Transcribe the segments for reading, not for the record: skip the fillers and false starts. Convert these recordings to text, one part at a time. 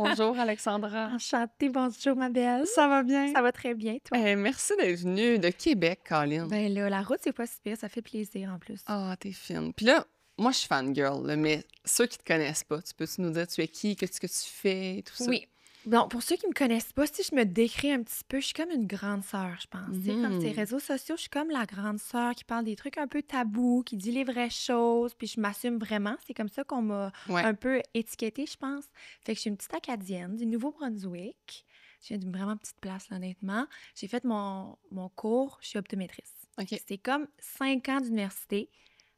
Bonjour Alexandra. Enchantée, bonjour ma belle. Ça va bien? Ça va très bien, toi? Merci d'être venue de Québec, Colin. Ben là, la route, c'est pas si pire, ça fait plaisir en plus. Ah, t'es fine. Puis là, moi, je suis fangirl, là, mais ceux qui te connaissent pas, tu peux-tu nous dire tu es qui, qu'est-ce que tu fais, tout ça? Oui. Bon, pour ceux qui me connaissent pas, si je me décris un petit peu, je suis comme une grande sœur, je pense. Tu sais, comme ces réseaux sociaux, je suis comme la grande sœur qui parle des trucs un peu tabous, qui dit les vraies choses, puis je m'assume vraiment. C'est comme ça qu'on m'a Ouais. un peu étiquetée, je pense. Fait que je suis une petite Acadienne du Nouveau-Brunswick. Je viens d'une vraiment petite place, là, honnêtement. J'ai fait mon cours, je suis optométriste. OK. C'est comme 5 ans d'université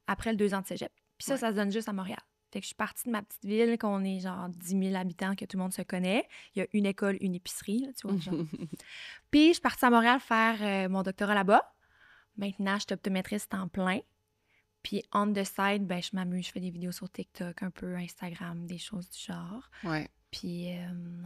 après le 2 ans de cégep. Puis ça, Ouais. ça se donne juste à Montréal. Fait que je suis partie de ma petite ville, qu'on est genre 10 000 habitants, que tout le monde se connaît. Il y a une école, une épicerie, là, tu vois, genre. Puis je suis partie à Montréal faire mon doctorat là-bas. Maintenant, je suis optométriste en plein. Puis on the side, ben, je m'amuse, je fais des vidéos sur TikTok, un peu Instagram, des choses du genre. Ouais. Puis...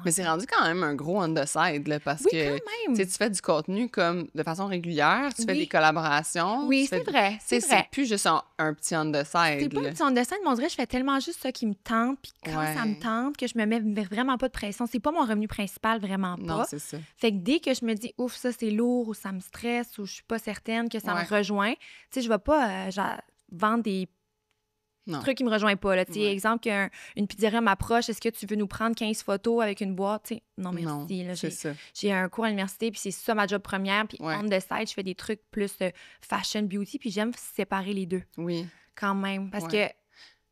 Mais c'est rendu quand même un gros on the side, là, parce Oui, que quand tu sais, même! tu fais du contenu comme de façon régulière, tu fais des Oui. collaborations. Oui, tu fais c'est vrai, Tu sais, c'est vrai. c'est plus juste un petit on the C'est side, pas là. un petit on the side, mais on dirait que je fais tellement juste ça qui me tente, puis quand ça me Ouais. tente, que je me mets vraiment pas de pression. C'est pas mon revenu principal, vraiment Non, pas. c'est ça. Fait que dès que je me dis, ouf, ça c'est lourd, ou ça me stresse, ou je suis pas certaine que ça Ouais. me rejoint, tu sais, je vais pas vendre des Non. trucs qui me rejoignent pas. Là. Tu sais, Ouais. exemple, qu'une pizzeria m'approche, est-ce que tu veux nous prendre 15 photos avec une boîte? Tu sais, non, Non, merci. Là, c'est ça. j'ai un cours à l'université, puis c'est ça ma job première. Puis Ouais. on the side, je fais des trucs plus fashion, beauty, puis j'aime séparer les deux Oui. quand même. Parce Ouais. que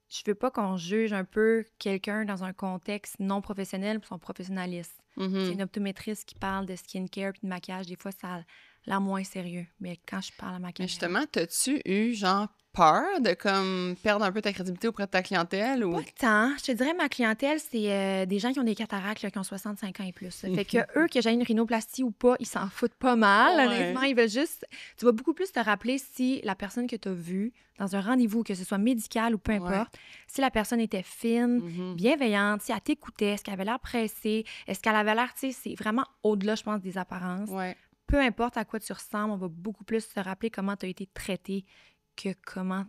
je veux pas qu'on juge un peu quelqu'un dans un contexte non professionnel pour son professionnalisme. Mhm. C'est une optométriste qui parle de skincare puis de maquillage. Des fois, ça a l'air moins sérieux. Mais quand je parle à ma Mais caméra... justement, t'as-tu eu, genre, peur de, comme, perdre un peu ta crédibilité auprès de ta clientèle ou... Pas tant. Je te dirais, ma clientèle, c'est des gens qui ont des cataractes, là, qui ont 65 ans et plus. Là. Fait que eux, que j'ai une rhinoplastie ou pas, ils s'en foutent pas mal. Ouais. Honnêtement, ils veulent juste... Tu vas beaucoup plus te rappeler si la personne que tu as vue dans un rendez-vous, que ce soit médical ou peu Ouais. importe, si la personne était fine, Mhm. bienveillante, si elle t'écoutait, est-ce qu'elle avait l'air pressée, est-ce qu'elle avait l'air, tu sais, c'est vraiment au-delà, je pense, des apparences. Ouais. Peu importe à quoi tu ressembles, on va beaucoup plus se rappeler comment tu as été traité que comment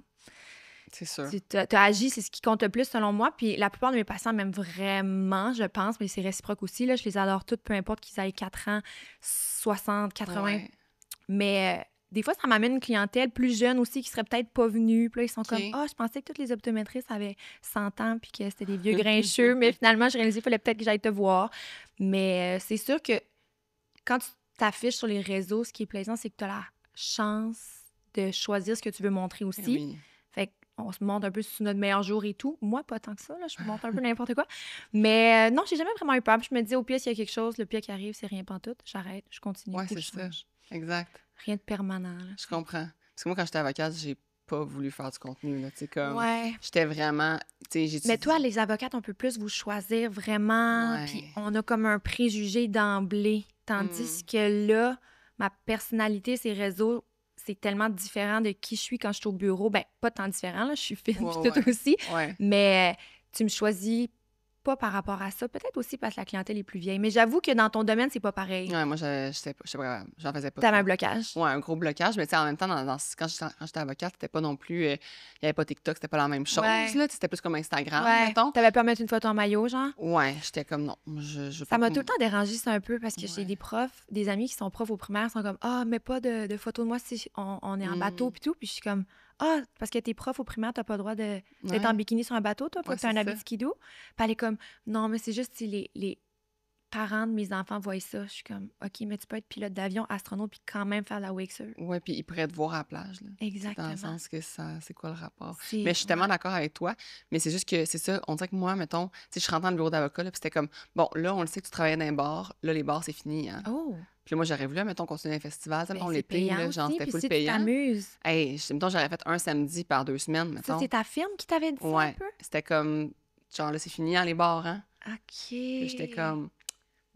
C'est sûr. tu as agi. C'est ce qui compte le plus, selon moi. Puis la plupart de mes patients m'aiment vraiment, je pense, mais c'est réciproque aussi. Là, je les adore toutes, peu importe qu'ils aient 4 ans, 60, 80. Ouais. Mais des fois, ça m'amène une clientèle plus jeune aussi qui serait peut-être pas venue. Puis là, ils sont comme « Ah, je pensais que toutes les optométristes avaient 100 ans puis que c'était des vieux grincheux. » Mais finalement, j'ai réalisé qu'il fallait peut-être que j'aille te voir. Mais c'est sûr que quand tu t'affiches sur les réseaux, ce qui est plaisant, c'est que tu as la chance de choisir ce que tu veux montrer Eh aussi. oui. Fait qu'on se montre un peu sous notre meilleur jour et tout. Moi, pas tant que ça, là, je montre un peu n'importe quoi. Mais non, j'ai jamais vraiment eu peur. Puis je me dis, au pire, s'il y a quelque chose, le pire qui arrive, c'est rien pantoute. J'arrête, je continue. Ouais, ou c'est je ça. change. Exact. Rien de permanent. Là. Je comprends. Parce que moi, quand j'étais avocate, j'ai pas voulu faire du contenu, là. Tu sais, comme... Ouais. J'étais vraiment... Tu sais, Mais toi, les avocates, on peut plus vous choisir vraiment. Ouais. Puis on a comme un préjugé d'emblée. Tandis que là, ma personnalité, ces réseaux, c'est tellement différent de qui je suis quand je suis au bureau. Ben, pas tant différent, là. Je suis fine, Ouais, puis tout ouais. aussi. Ouais. Mais tu me choisis pas par rapport à ça. Peut-être aussi parce que la clientèle est plus vieille. Mais j'avoue que dans ton domaine, c'est pas pareil. Ouais, moi, j'étais pas capable. J'en faisais pas T'avais un trop. blocage. Ouais, un gros blocage. Mais tu sais, en même temps, quand j'étais avocate, c'était pas non plus... Il y avait pas TikTok, c'était pas la même chose, Ouais. là. C'était plus comme Instagram, Ouais. mettons. T'avais peur de mettre une photo en maillot, genre? Ouais, j'étais comme non. Je veux Ça pas m'a qu'on- tout le temps dérangé ça un peu parce que j'ai Ouais. des profs, des amis qui sont profs au primaire, sont comme « Ah, mets pas de photos de moi si on est en bateau puis tout. » Puis je suis comme « Ah, parce que t'es prof au primaire, t'as pas le droit d'être Ouais. en bikini sur un bateau, toi, faut Ouais, que t'aies un c'est habit ça. de skidoo. » Puis elle est comme « Non, mais c'est juste si les parents de mes enfants voient ça. » Je suis comme « OK, mais tu peux être pilote d'avion, astronaute, puis quand même faire la wakesur. » Ouais, puis ils pourraient te voir à la plage, là. Dans Exactement. le sens que ça, c'est quoi le rapport? C'est- Mais je suis tellement ouais. d'accord avec toi. Mais c'est juste que c'est ça. On dirait que moi, mettons, tu sais, je suis rentrée dans le bureau d'avocat, là, puis c'était comme, bon, là, on le sait que tu travaillais dans un bar. Là, les bars, c'est fini, hein. Oh! Puis là, moi, j'aurais voulu, mettons, continuer un festival. Tu sais, Ben, mettons, c'est l'été, payant là, genre, aussi. c'était Puis full si tu payant. t'amuses, Hey, mettons, j'aurais fait un samedi par 2 semaines, ça, mettons. c'est ta firme qui t'avait dit ça un Ouais. peu? C'était comme, genre, là, c'est fini, hein, les bars, hein. OK. Puis j'étais comme,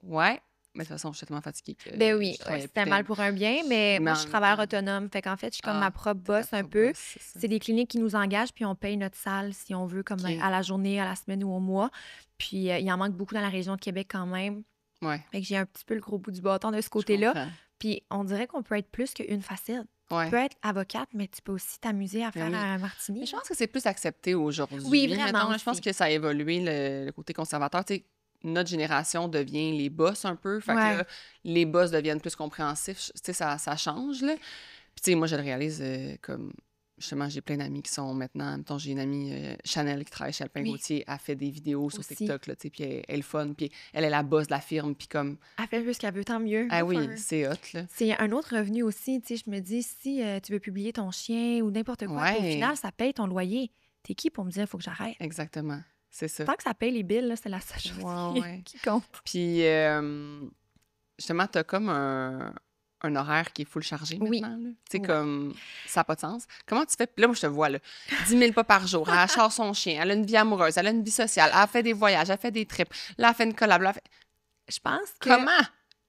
ouais. Mais de toute façon, j'étais tellement fatiguée que Ben oui, je travaillais c'était plus mal pour un bien, mais Mais moi, en je suis même travailleur temps- autonome. Fait qu'en fait, je suis comme Ah, ma propre t'es ta boss un propre peu. boss, c'est ça. C'est des cliniques qui nous engagent, puis on paye notre salle si on veut, comme OK. à la journée, à la semaine ou au mois. Puis il en manque beaucoup dans la région de Québec quand même. Ouais, Fait que j'ai un petit peu le gros bout du bâton de ce je côté-là. comprends. Puis on dirait qu'on peut être plus qu'une facette. Ouais. Tu peux être avocate, mais tu peux aussi t'amuser à faire oui. un martini. Mais je pense que c'est plus accepté aujourd'hui. Oui, vraiment Mettons, là, je pense aussi. que ça a évolué, le côté conservateur. Tu sais, notre génération devient les boss un peu. Fait que là, les boss deviennent plus compréhensifs. Tu sais, ça change, là. Puis tu sais, moi, je le réalise comme... Justement, j'ai plein d'amis qui sont maintenant... Mettons, j'ai une amie, Chanel, qui travaille chez Alpin Gauthier. Elle fait des vidéos sur TikTok, là, tu sais, puis elle est fun. Puis elle est la boss de la firme, puis comme... Elle fait ce qu'elle veut, tant mieux. Ah oui, c'est hot, là. C'est un autre revenu aussi, tu sais, je me dis, si tu veux publier ton chien ou n'importe quoi, au final, ça paye ton loyer. T'es qui pour me dire, il faut que j'arrête? Exactement, c'est ça. Tant que ça paye les billes, là, c'est la seule chose qui compte. Puis, justement, t'as comme un horaire qui est full chargé maintenant, là. Tu sais, comme, ça n'a pas de sens. Comment tu fais? Puis là, moi, je te vois, là, 10 000 pas par jour. Elle charge son chien, elle a une vie amoureuse, elle a une vie sociale, elle fait des voyages, elle fait des trips, là, elle fait une collab, là, Je pense que... Comment?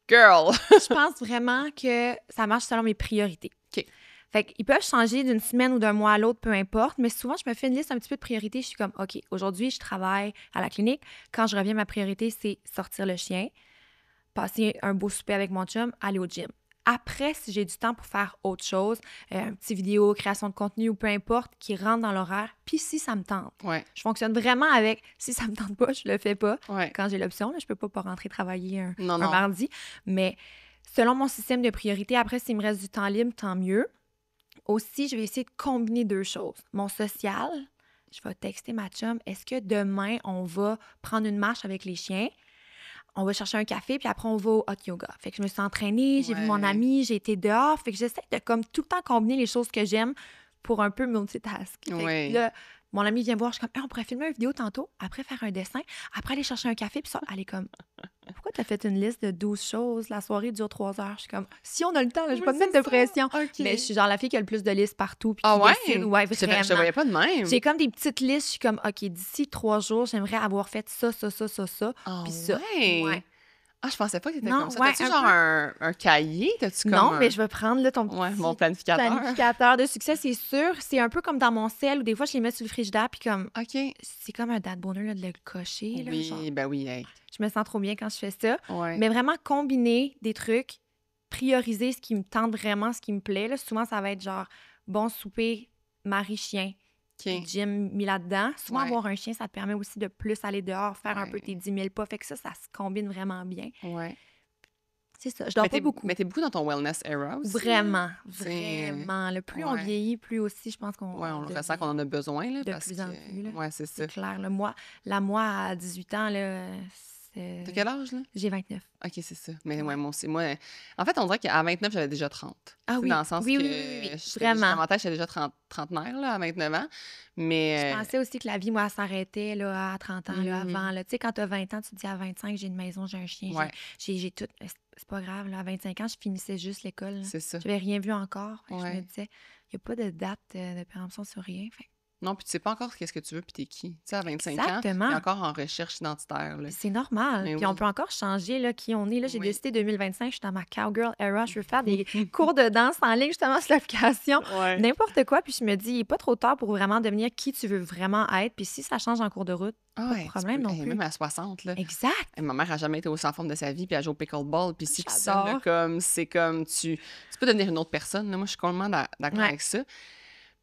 Girl! Je pense vraiment que ça marche selon mes priorités. OK. Fait qu'ils peuvent changer d'une semaine ou d'un mois à l'autre, peu importe, mais souvent, je me fais une liste un petit peu de priorités. Je suis comme, OK, aujourd'hui, je travaille à la clinique. Quand je reviens, ma priorité, c'est sortir le chien, passer un beau souper avec mon chum, aller au gym. Après, si j'ai du temps pour faire autre chose, un petit vidéo, création de contenu ou peu importe, qui rentre dans l'horaire, puis si ça me tente. Je fonctionne vraiment avec si ça me tente pas, je le fais pas. Quand j'ai l'option, là, je peux pas rentrer travailler un mardi. Mais selon mon système de priorité, après, s'il me reste du temps libre, tant mieux. Aussi, je vais essayer de combiner deux choses. Mon social, je vais texter ma chum, est-ce que demain, on va prendre une marche avec les chiens? On va chercher un café, puis après, on va au hot yoga. Fait que je me suis entraînée, j'ai vu mon ami, j'ai été dehors. Fait que j'essaie de comme tout le temps combiner les choses que j'aime pour un peu multitask. Fait que là, mon ami vient voir, je suis comme, on pourrait filmer une vidéo tantôt, après faire un dessin, après aller chercher un café, puis ça, elle est comme, pourquoi t'as fait une liste de 12 choses? La soirée dure 3 heures. Je suis comme, si on a le temps, là, j'ai pas de mettre de pression. Mais je suis genre la fille qui a le plus de listes partout. Puis vraiment. Je te voyais pas de même. J'ai comme des petites listes. Je suis comme, OK, d'ici 3 jours, j'aimerais avoir fait ça, puis ça. Ah, je pensais pas que t'étais comme ça. T'as-tu genre un cahier? T'as-tu comme non, mais je vais prendre là, ton petit mon planificateur de succès, c'est sûr. C'est un peu comme dans mon sel, où des fois, je les mets sur le frigidaire, puis comme... OK. C'est comme un date bonheur là, de le cocher. Là, oui, genre. Ben oui. Hey. Je me sens trop bien quand je fais ça. Mais vraiment combiner des trucs, prioriser ce qui me tente vraiment, ce qui me plaît. Là. Souvent, ça va être genre bon souper, mari-chien. Gym mis là-dedans. Souvent, avoir un chien, ça te permet aussi de plus aller dehors, faire un peu tes 10 000 pas. Fait que ça se combine vraiment bien. C'est ça. Je dors pas beaucoup. Mais t'es beaucoup dans ton wellness era aussi. Vraiment. Le plus on vieillit, plus aussi, je pense qu'on... on le ressent qu'on en a besoin. Là, de plus en plus. Là. C'est ça. C'est clair. Moi, à 18 ans, là... T'as quel âge, là? J'ai 29. OK, c'est ça. Mais moi aussi, en fait, on dirait qu'à 29, j'avais déjà 30. Ah oui? Dans le sens que vraiment. Davantage, j'étais déjà trentenaire, là, à 29 ans. Mais... Je pensais aussi que la vie, moi, s'arrêtait là, à 30 ans, là, avant. Tu sais, quand t'as 20 ans, tu te dis à 25, j'ai une maison, j'ai un chien, j'ai tout... C'est pas grave, là. À 25 ans, je finissais juste l'école. C'est ça. J'avais rien vu encore. Je me disais, il n'y a pas de date de péremption sur rien. Fait. Non, puis tu sais pas encore qu'est-ce que tu veux puis t'es qui. Tu sais, à 25 ans, t'es encore en recherche identitaire. Là. C'est normal. Puis on peut encore changer là, qui on est. Là, j'ai décidé 2025, je suis dans ma cowgirl era. Je veux faire des cours de danse en ligne justement sur l'application. N'importe quoi. Puis je me dis, il n'est pas trop tard pour vraiment devenir qui tu veux vraiment être. Puis si ça change en cours de route, pas de problème non plus. Même à 60, là. Exact. Ma mère n'a jamais été aussi en forme de sa vie, puis elle joue au pickleball. Puis si tu sens comme, c'est comme, tu peux devenir une autre personne. Là. Moi, je suis complètement d'accord avec ça.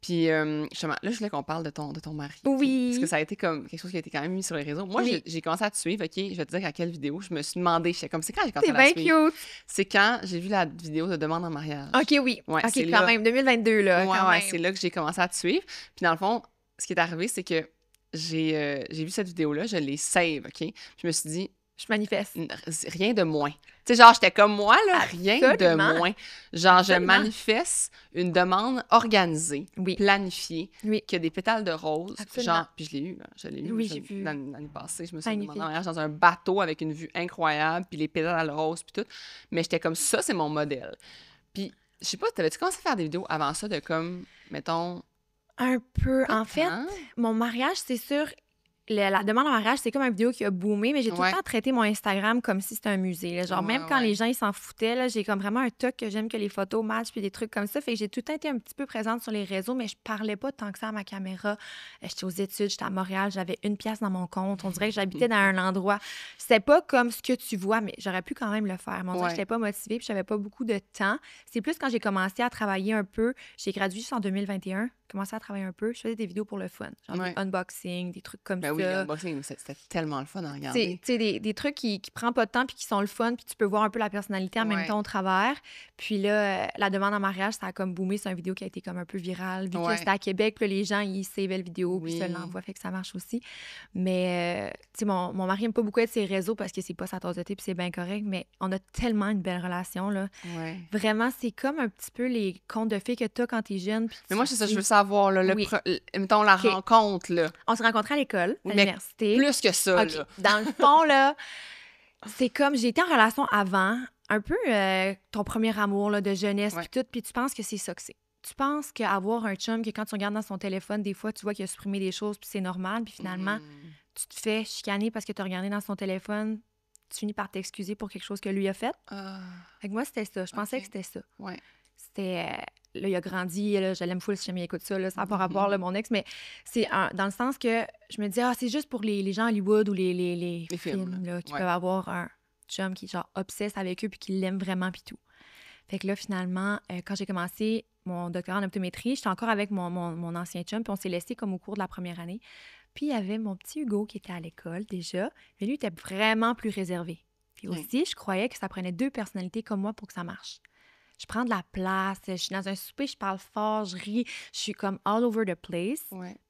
Puis, justement, là, je voulais qu'on parle de ton mari. Oui. Parce que ça a été comme quelque chose qui a été quand même mis sur les réseaux. Moi, j'ai commencé à te suivre, OK? Je vais te dire à quelle vidéo. Je me suis demandé, c'est quand j'ai commencé à la suivre. Cute. C'est quand j'ai vu la vidéo de demande en mariage. OK, oui. OK, quand même, 2022, là. Ouais, c'est là que j'ai commencé à te suivre. Puis, dans le fond, ce qui est arrivé, c'est que j'ai vu cette vidéo-là, je l'ai save, OK? Je me suis dit... Je manifeste. Rien de moins. Tu sais, genre, j'étais comme moi, là, rien de moins. Genre, je manifeste une demande organisée, planifiée, qui a des pétales de rose. Genre, puis je l'ai eu, j'ai vu. L'année passée. Je me suis demandé en mariage dans un bateau avec une vue incroyable, puis les pétales roses, puis tout. Mais j'étais comme, ça, c'est mon modèle. Puis, je sais pas, t'avais-tu commencé à faire des vidéos avant ça de comme, mettons... Un peu. En fait, mon mariage, c'est sûr... La demande en mariage, c'est comme une vidéo qui a boomé, mais j'ai tout le temps traité mon Instagram comme si c'était un musée. Là. Genre, même quand les gens ils s'en foutaient, là, j'ai comme vraiment un toc que j'aime que les photos matchent puis des trucs comme ça. Fait que j'ai tout le temps été un petit peu présente sur les réseaux, mais je parlais pas tant que ça à ma caméra. J'étais aux études, j'étais à Montréal, j'avais 1 pièce dans mon compte. On dirait que j'habitais dans un endroit. C'était pas comme ce que tu vois, mais j'aurais pu quand même le faire. Mais on dirait que j'étais pas motivée puis j'avais pas beaucoup de temps. C'est plus quand j'ai commencé à travailler un peu. J'ai gradué juste en 2021. commencé à travailler un peu, je faisais des vidéos pour le fun. Genre des unboxing, des trucs comme ça. Oui, unboxing, c'était tellement le fun à regarder. Tu sais, des trucs qui prennent pas de temps puis qui sont le fun, puis tu peux voir un peu la personnalité en même temps au travers. Puis là, la demande en mariage, ça a comme boomé. C'est une vidéo qui a été comme un peu virale. Vu que c'était à Québec, puis là, les gens, ils savaient la vidéo, puis se l'envoient, fait que ça marche aussi. Mais, tu sais, mon mari aime pas beaucoup être ses réseaux parce que c'est pas sa tasse de thé, puis c'est bien correct, mais on a tellement une belle relation, là. Vraiment, c'est comme un petit peu les contes de filles que t'as quand t'es jeune. Mais moi, c'est ça, je veux savoir, là, mettons, la rencontre, là. On s'est rencontrés à l'école, à l'université. Plus que ça, là. Dans le fond, là, c'est comme, j'ai été en relation avant, un peu ton premier amour là, de jeunesse, puis tout, puis tu penses que c'est ça que c'est. Tu penses qu'avoir un chum, que quand tu regardes dans son téléphone, des fois, tu vois qu'il a supprimé des choses, puis c'est normal, puis finalement, tu te fais chicaner parce que tu as regardé dans son téléphone, tu finis par t'excuser pour quelque chose que lui a fait. Fait que moi, c'était ça. Je pensais que c'était ça. C'était... là, il a grandi, là, je l'aime full si jamais il écoute ça, là, ça n'a pas rapport, là, mon ex, mais c'est dans le sens que je me dis, c'est juste pour les gens Hollywood ou les films là, qui peuvent avoir un chum qui, genre, obsesse avec eux puis qui l'aime vraiment puis tout. Fait que là, finalement, quand j'ai commencé mon doctorat en optométrie, j'étais encore avec mon ancien chum, puis on s'est laissé comme au cours de la première année. Puis il y avait mon petit Hugo qui était à l'école déjà, mais lui, il était vraiment plus réservé. Puis aussi, je croyais que ça prenait 2 personnalités comme moi pour que ça marche. Je prends de la place, je suis dans un souper, je parle fort, je ris, je suis comme all over the place.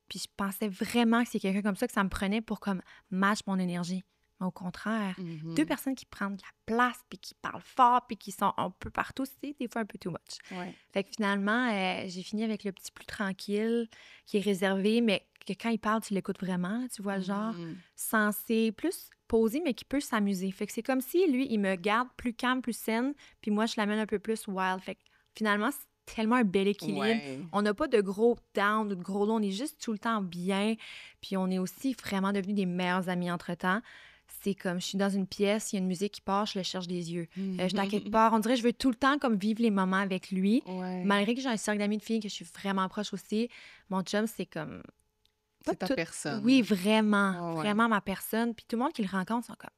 Puis je pensais vraiment que c'est quelqu'un comme ça que ça me prenait pour comme match mon énergie. Mais au contraire, 2 personnes qui prennent de la place, puis qui parlent fort, puis qui sont un peu partout, c'est des fois un peu too much. Fait que finalement, j'ai fini avec le petit plus tranquille, qui est réservé, mais que quand il parle, tu l'écoutes vraiment, tu vois le genre, sensé, plus posé, mais qui peut s'amuser. Fait que c'est comme si, lui, il me garde plus calme, plus saine, puis moi, je l'amène un peu plus wild. Fait que finalement, c'est tellement un bel équilibre. On n'a pas de gros down, de gros low, on est juste tout le temps bien, puis on est aussi vraiment devenus des meilleurs amis entre-temps. C'est comme, je suis dans une pièce, il y a une musique qui part, je le cherche des yeux. Je suis à quelque part. On dirait que je veux tout le temps comme vivre les moments avec lui. Malgré que j'ai un cercle d'amis de filles que je suis vraiment proche aussi, mon chum, c'est comme... C'est ta personne. Oui, vraiment. Vraiment ma personne. Puis tout le monde qui le rencontre sont comme...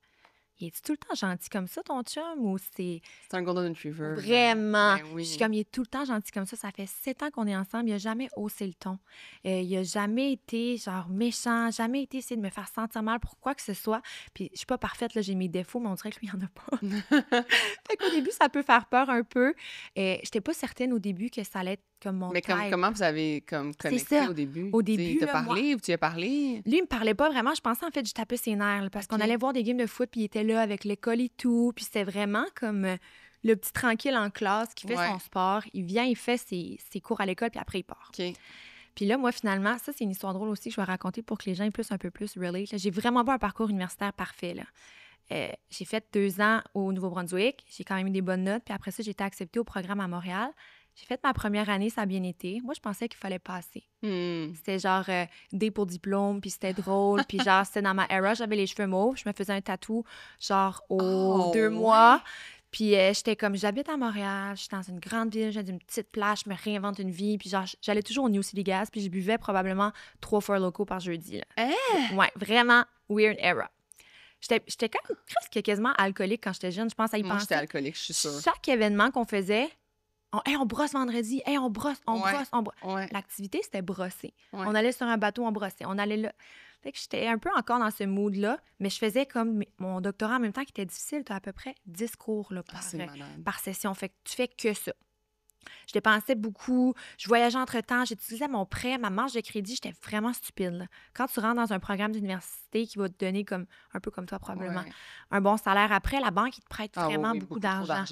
Il est tout le temps gentil comme ça, ton chum, ou c'est... C'est un golden retriever. Vraiment. Je suis comme, il est tout le temps gentil comme ça. Ça fait 7 ans qu'on est ensemble. Il n'a jamais haussé le ton. Il n'a jamais été, genre, méchant, jamais été essayé de me faire sentir mal pour quoi que ce soit. Puis je suis pas parfaite, là, j'ai mes défauts, mais on dirait que lui, il en a pas. Fait qu'au début, ça peut faire peur un peu. J'étais pas certaine au début que ça allait être comme mon type. Mais comment vous avez comme connecté au début? Au début, il t'a parlé ou tu as parlé? Lui, il me parlait pas vraiment. Je pensais, en fait, je tapais ses nerfs là, parce qu'on allait voir des games de foot, puis il était là avec l'école et tout. Puis c'était vraiment comme le petit tranquille en classe qui fait son sport. Il vient, il fait ses cours à l'école, puis après, il part. Puis là, moi, finalement, ça, c'est une histoire drôle aussi que je vais raconter pour que les gens puissent un peu plus relate. Là, j'ai vraiment pas un parcours universitaire parfait, là. J'ai fait 2 ans au Nouveau-Brunswick. J'ai quand même eu des bonnes notes. Puis après ça, j'ai été acceptée au programme à Montréal. J'ai fait ma première année, ça a bien été. Moi, je pensais qu'il fallait passer. C'était genre D pour diplôme, puis c'était drôle. Puis genre, c'était dans ma era, j'avais les cheveux mauves. Je me faisais un tatou genre aux 2 mois. Puis j'étais comme, j'habite à Montréal, je suis dans une grande ville, j'ai une petite place, je me réinvente une vie. Puis genre, j'allais toujours au New City Gas, puis je buvais probablement 3 fois locaux par jeudi. Ouais, vraiment weird era. J'étais quand même presque quasiment alcoolique quand j'étais jeune. Je pense à y penser. Moi, j'étais alcoolique, je suis sûre. Chaque événement qu'on faisait, on brosse vendredi, on brosse. L'activité, c'était brosser. On allait sur un bateau, on brossait. On allait là. Fait que j'étais un peu encore dans ce mood-là, mais je faisais comme mon doctorat en même temps qui était difficile. Tu as à peu près 10 cours là, par session. Fait que tu fais que ça. Je dépensais beaucoup, je voyageais entre-temps, j'utilisais mon prêt, ma marge de crédit, j'étais vraiment stupide. Là. Quand tu rentres dans un programme d'université qui va te donner, comme un peu comme toi probablement, un bon salaire après, la banque, il te prête vraiment beaucoup d'argent.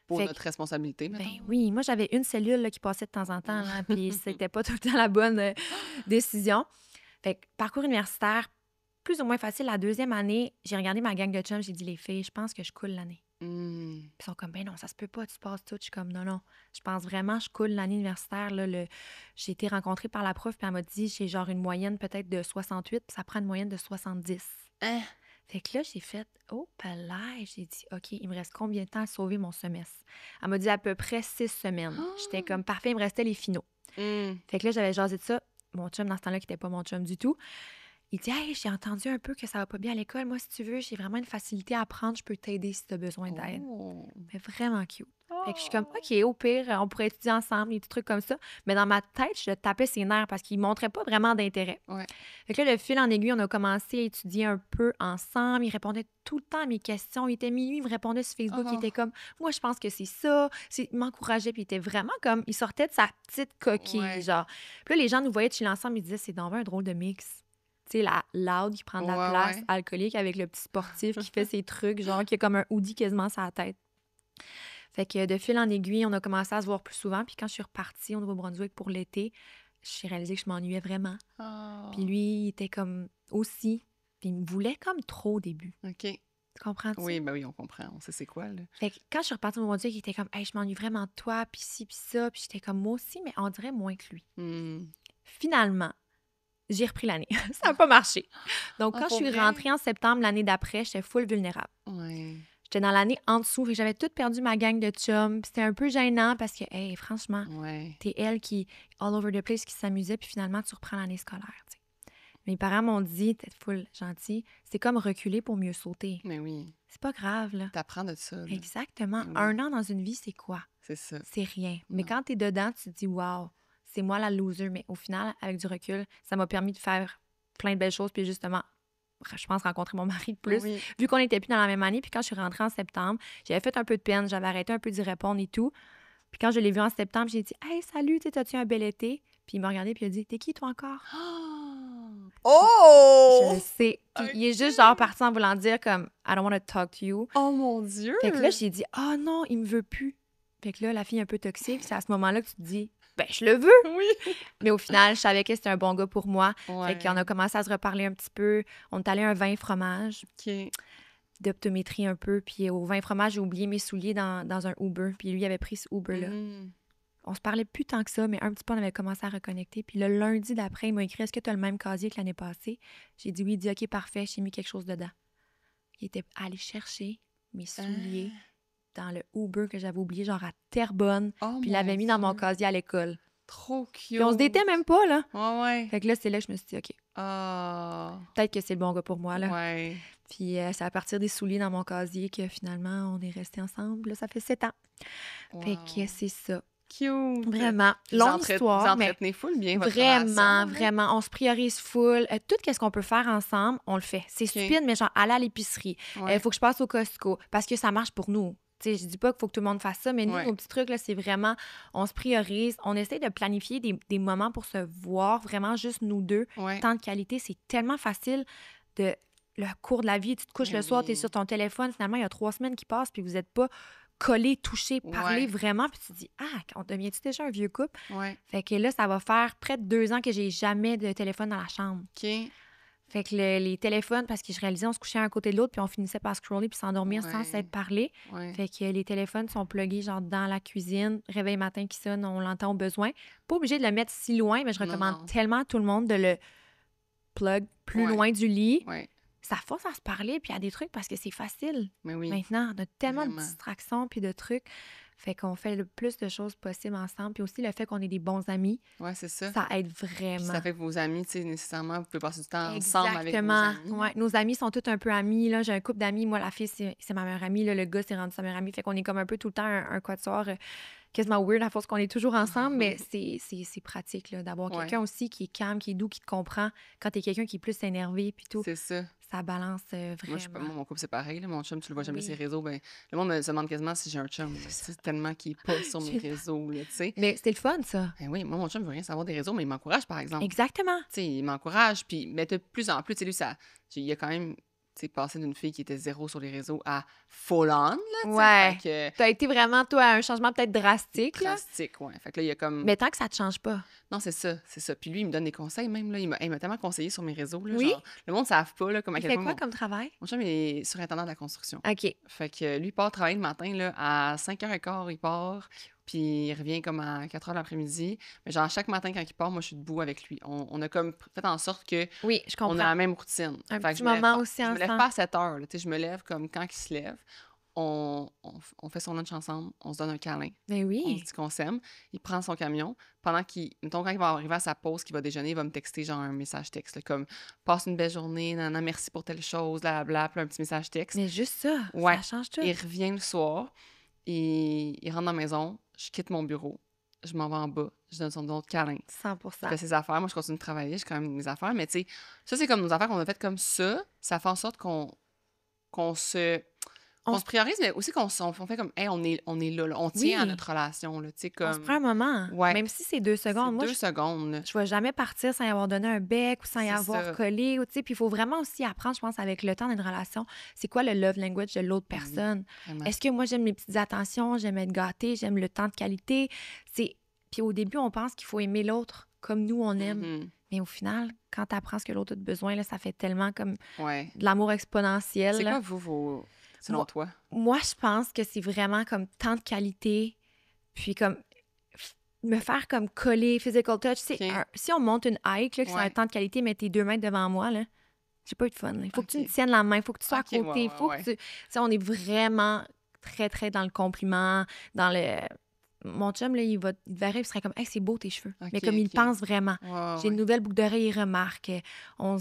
Pour notre responsabilité, maintenant. Ben oui, moi, j'avais une cellule là, qui passait de temps en temps, là, puis c'était pas tout le temps la bonne décision. Fait que parcours universitaire, plus ou moins facile. La 2e année, j'ai regardé ma gang de chums, j'ai dit, les filles, je pense que je coule l'année. Puis ils sont comme, ben non, ça se peut pas, tu passes tout. Je suis comme, non, je pense vraiment, je coule l'année universitaire. Là, j'ai été rencontrée par la prof, puis elle m'a dit, j'ai genre une moyenne peut-être de 68, puis ça prend une moyenne de 70. Fait que là, j'ai fait, oh, palais. J'ai dit, OK, il me reste combien de temps à sauver mon semestre? Elle m'a dit à peu près 6 semaines. J'étais comme, parfait, il me restait les finaux. Fait que là, j'avais jasé de ça. Mon chum, dans ce temps-là, qui n'était pas mon chum du tout, il dit, hey, j'ai entendu un peu que ça va pas bien à l'école. Moi, si tu veux, j'ai vraiment une facilité à apprendre. Je peux t'aider si tu as besoin d'aide. Mais vraiment cute. Fait que je suis comme, OK, au pire, on pourrait étudier ensemble, des petits trucs comme ça. Mais dans ma tête, je tapais ses nerfs parce qu'il montrait pas vraiment d'intérêt. Ouais. Fait que là, le fil en aiguille, on a commencé à étudier un peu ensemble. Il répondait tout le temps à mes questions. Il était minuit, il me répondait sur Facebook. Il était comme, moi, je pense que c'est ça. Il m'encourageait, puis il était vraiment comme, il sortait de sa petite coquille, genre. Puis là, les gens nous voyaient chiller ensemble, ils disaient, c'est dans un drôle de mix. Tu sais, la loud qui prend de la place, alcoolique, avec le petit sportif qui fait ses trucs, genre, qui a comme un hoodie quasiment sur la tête. Fait que de fil en aiguille, on a commencé à se voir plus souvent. Puis quand je suis repartie au Nouveau-Brunswick pour l'été, j'ai réalisé que je m'ennuyais vraiment. Puis lui, il était comme aussi. Puis il me voulait comme trop au début. OK. Tu comprends-tu? Oui, ben oui, on comprend. On sait c'est quoi, là. Fait que quand je suis repartie au Nouveau-Brunswick, il était comme, hey, je m'ennuie vraiment de toi, puis ci, puis ça. Puis j'étais comme, moi aussi, mais on dirait moins que lui. Finalement, j'ai repris l'année. Ça n'a pas marché. Donc, quand je suis rentrée en septembre l'année d'après, j'étais full vulnérable. Ouais. J'étais dans l'année en dessous, fait que j'avais tout perdu ma gang de chums. C'était un peu gênant parce que, hey, franchement, t'es elle qui, all over the place, qui s'amusait, puis finalement, tu reprends l'année scolaire. T'sais. Mes parents m'ont dit, t'es full gentil, c'est comme reculer pour mieux sauter. Mais oui. C'est pas grave, là. T'apprends de ça. Là. Exactement. Oui. 1 an dans une vie, c'est quoi? C'est ça. C'est rien. Mais quand t'es dedans, tu te dis, wow, c'est moi la loser. Mais au final, avec du recul, ça m'a permis de faire plein de belles choses, puis justement, je pense rencontrer mon mari de plus, vu qu'on n'était plus dans la même année. Puis quand je suis rentrée en septembre, j'avais fait un peu de peine, j'avais arrêté un peu d'y répondre et tout. Puis quand je l'ai vu en septembre, j'ai dit « Hey, salut, t'as-tu un bel été? » Puis il m'a regardé puis il a dit « T'es qui, toi, encore? » Oh! Je sais. Puis il est juste genre parti en voulant dire comme « I don't want to talk to you. » Oh mon Dieu! Fait que là, j'ai dit « Oh non, il me veut plus. » Fait que là, la fille est un peu toxique. C'est à ce moment-là que tu te dis « Ben, je le veux! » Oui! Mais au final, je savais que c'était un bon gars pour moi. Ouais. Fait qu'on a commencé à se reparler un petit peu. On est allé à un vin fromage. OK. D'optométrie un peu. Puis au vin fromage, j'ai oublié mes souliers dans un Uber. Puis lui, il avait pris ce Uber-là. On se parlait plus tant que ça, mais un petit peu, on avait commencé à reconnecter. Puis le lundi d'après, il m'a écrit « Est-ce que tu as le même casier que l'année passée? » J'ai dit oui. Il dit « OK, parfait, j'ai mis quelque chose dedans. » Il était allé chercher mes souliers dans le Uber que j'avais oublié, genre à Terrebonne. Puis il l'avait mis dans mon casier à l'école. Trop cute! Puis on se détait même pas, là. Ouais. Fait que là, c'est là que je me suis dit « OK, peut-être que c'est le bon gars pour moi, là. » Ouais. Puis c'est à partir des souliers dans mon casier que finalement, on est restés ensemble. Là, ça fait 7 ans. Wow. Fait que c'est ça. Cute! Vraiment. Longue histoire. Vous entretenez full bien votre vraiment, relation, vraiment. On se priorise full. Tout ce qu'on peut faire ensemble, on le fait. C'est stupide, mais genre aller à l'épicerie. Il faut que je passe au Costco parce que ça marche pour nous. T'sais, je dis pas qu'il faut que tout le monde fasse ça, mais nous, nos petits trucs, là, c'est vraiment, on se priorise. On essaie de planifier des moments pour se voir, vraiment juste nous deux. Temps de qualité, c'est tellement facile de... Le cours de la vie, tu te couches le soir, tu es sur ton téléphone. Finalement, il y a 3 semaines qui passent, puis vous n'êtes pas collés, touchés, parlés vraiment. Puis tu te dis, on devient-tu déjà un vieux couple? Fait que là, ça va faire près de 2 ans que j'ai jamais de téléphone dans la chambre. OK. Fait que les téléphones, parce que je réalisais, on se couchait un côté de l'autre, puis on finissait par scroller puis s'endormir sans s'être parlé. Fait que les téléphones sont plugués genre dans la cuisine, réveil matin qui sonne, on l'entend au besoin. Pas obligé de le mettre si loin, mais je recommande tellement à tout le monde de le plug plus loin du lit. Ça force à se parler, puis il y a des trucs parce que c'est facile. Maintenant, on a tellement de distractions puis de trucs. Fait qu'on fait le plus de choses possibles ensemble. Puis aussi, le fait qu'on est des bons amis, c'est ça. Ça aide vraiment. Puis ça fait que vos amis, tu sais, nécessairement, vous pouvez passer du temps ensemble avec vos amis. Ouais, nos amis sont tous un peu amis. Là. J'ai un couple d'amis. Moi, la fille, c'est ma meilleure amie. Là. Le gars, c'est rendu sa meilleure amie. Fait qu'on est comme un peu tout le temps un quatuor quasiment weird à force qu'on est toujours ensemble. Mais c'est pratique là, d'avoir quelqu'un aussi qui est calme, qui est doux, qui te comprend. Quand t'es quelqu'un qui est plus énervé puis tout. C'est ça. Ça balance vraiment. Moi, mon couple, c'est pareil. Là. Mon chum, tu le vois jamais sur les réseaux. Ben, le monde me demande quasiment si j'ai un chum. C'est tellement qu'il n'est pas sur mes réseaux. Là, mais c'était le fun, ça. Ben oui, moi, mon chum ne veut rien savoir des réseaux, mais il m'encourage, par exemple. Exactement. T'sais, il m'encourage. Puis, mais de plus en plus, lui, il a quand même passé d'une fille qui était 0 sur les réseaux à full on. Là, T'as été vraiment, toi, un changement peut-être drastique. Drastique, Fait que là, il y a comme... Mais tant que ça te change pas. Non, c'est ça. Puis lui, il me donne des conseils même. Là. Il m'a tellement conseillé sur mes réseaux. Là, oui? Genre, le monde ne savent pas là, comment il fait quoi comme travail? Mon chum, il est surintendant de la construction. OK. Fait que lui, il part travailler le matin, là, à 5h15, il part. Puis il revient comme à 4h l'après-midi. Mais genre, chaque matin, quand il part, moi, je suis debout avec lui. On a comme fait en sorte que oui, je comprends. On a la même routine. Un petit moment aussi ensemble. Je me lève pas à 7h. Je me lève comme quand il se lève. On fait son lunch ensemble. On se donne un câlin. Mais oui. On se dit qu'on s'aime. Il prend son camion. Pendant mettons, quand il va arriver à sa pause, qu'il va déjeuner, il va me texter genre un message texte. Là, comme « Passe une belle journée. Nana, merci pour telle chose. » Blablabla. Puis un petit message texte. Mais juste ça. Ça change tout. Il revient le soir. il rentre dans la maison, je quitte mon bureau, je m'en vais en bas, je donne son autre câlin. 100%. Il fait ses affaires, moi je continue de travailler, j'ai quand même mes affaires, mais tu sais, ça c'est comme nos affaires qu'on a faites comme ça fait en sorte qu'on se priorise, mais aussi qu'on fait comme, hey, on est là, on tient à notre relation, là, tu sais, On se prend un comme, moment, ouais, même si c'est 2 c'est secondes. Moi, 2 secondes, là. je vais jamais partir sans y avoir donné un bec ou sans y C'est avoir ça. collé, ou tu sais, puis il faut vraiment aussi apprendre, je pense, avec le temps d'une relation, c'est quoi le love language de l'autre Oui, personne. vraiment. Est-ce que moi, j'aime les petites attentions, j'aime être gâtée, j'aime le temps de qualité? Puis au début, on pense qu'il faut aimer l'autre comme nous, on aime. Mhm. Mais au final, quand tu apprends ce que l'autre a besoin, là, ça fait tellement comme Ouais. de l'amour exponentiel. C'est là. quoi, selon Moi- toi? Moi, je pense que c'est vraiment comme temps de qualité, puis comme me faire comme coller, physical touch. Tu sais, Ok. si on monte une hike, là, que c'est un Ouais. temps de qualité, mais t'es 2 mètres devant moi, là, j'ai pas eu de fun. Il faut que tu me Ok. tiennes la main, il faut que tu sois à Ok, ouais, côté, il ouais, faut ouais. que tu... Tu sais, on est vraiment très, très dans le compliment, dans le... Mon chum, là, il te verrait, il serait comme « Hey, c'est beau tes cheveux. Mais Ok, comme il ok. pense vraiment. Ouais, J'ai une ouais. nouvelle boucle d'oreille, il remarque. On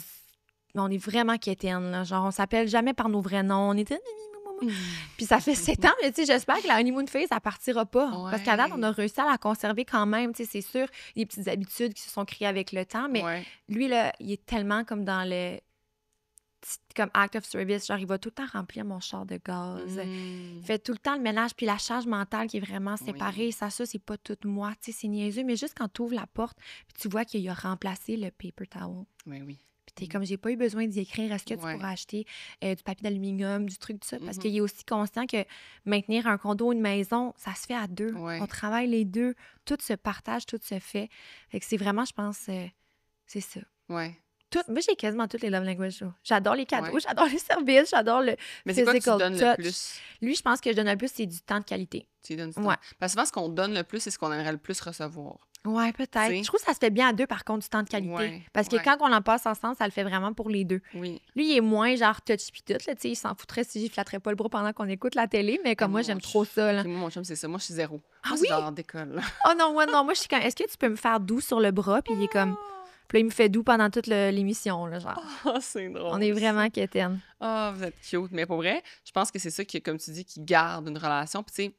est vraiment quétaines, là. Genre, on s'appelle jamais par nos vrais noms. On était... Puis ça fait 7 ans, mais tu sais, j'espère que la honeymoon phase, ça partira pas. Parce qu'à date, on a Ouais. réussi à la conserver quand même. Tu sais, c'est sûr, des petites habitudes qui se sont créées avec le temps, mais Ouais. lui, là, il est tellement comme dans le... comme act of service. Genre, il va tout le temps remplir mon char de gaz. Il Mm. fait tout le temps le ménage. Puis la charge mentale qui est vraiment séparée, Oui. ça, c'est pas tout moi. Tu sais, c'est niaiseux. Mais juste quand tu ouvres la porte, puis tu vois qu'il a remplacé le paper towel. Ouais, oui. Puis t'es comme, j'ai pas eu besoin d'y écrire. Est-ce que tu Ouais. pourrais acheter du papier d'aluminium, du truc, tout ça? Parce Mhm. qu'il est aussi conscient que maintenir un condo ou une maison, ça se fait à deux. Ouais. On travaille les deux. Tout se partage, tout se fait. Fait que c'est vraiment, je pense, c'est ça. Ouais. Moi, j'ai quasiment toutes les love languages. Là. J'adore les cadeaux, Ouais. j'adore les services, j'adore le Mais c'est quoi que tu physical donnes le touch. plus? Lui, je pense que je donne le plus, c'est du temps de qualité. Tu lui donnes du Ouais. temps. Parce que souvent, ce qu'on donne le plus, c'est ce qu'on aimerait le plus recevoir. Ouais, peut-être. T'sais. Je trouve que ça se fait bien à deux, par contre, du temps de qualité. Ouais, Parce que ouais. quand on en passe ensemble, ça le fait vraiment pour les deux. Oui. Lui, il est moins genre touch pis tout, là, tu sais, il s'en foutrait si j'y flatterais pas le bras pendant qu'on écoute la télé, mais comme moi, j'aime trop ça, là. Moi, mon chum, c'est ça. Moi, je suis zéro. Ah Moi, oui? c'est genre d'école, là. Oh non, moi, je suis comme, est-ce que tu peux me faire doux sur le bras? Puis il est comme, puis là, il me fait doux pendant toute l'émission, là, genre. Oh, c'est drôle. On est vraiment quétaines. Ah, vous êtes cute. Mais pour vrai, je pense que c'est ça qui, comme tu dis, qui garde une relation. Puis, tu sais,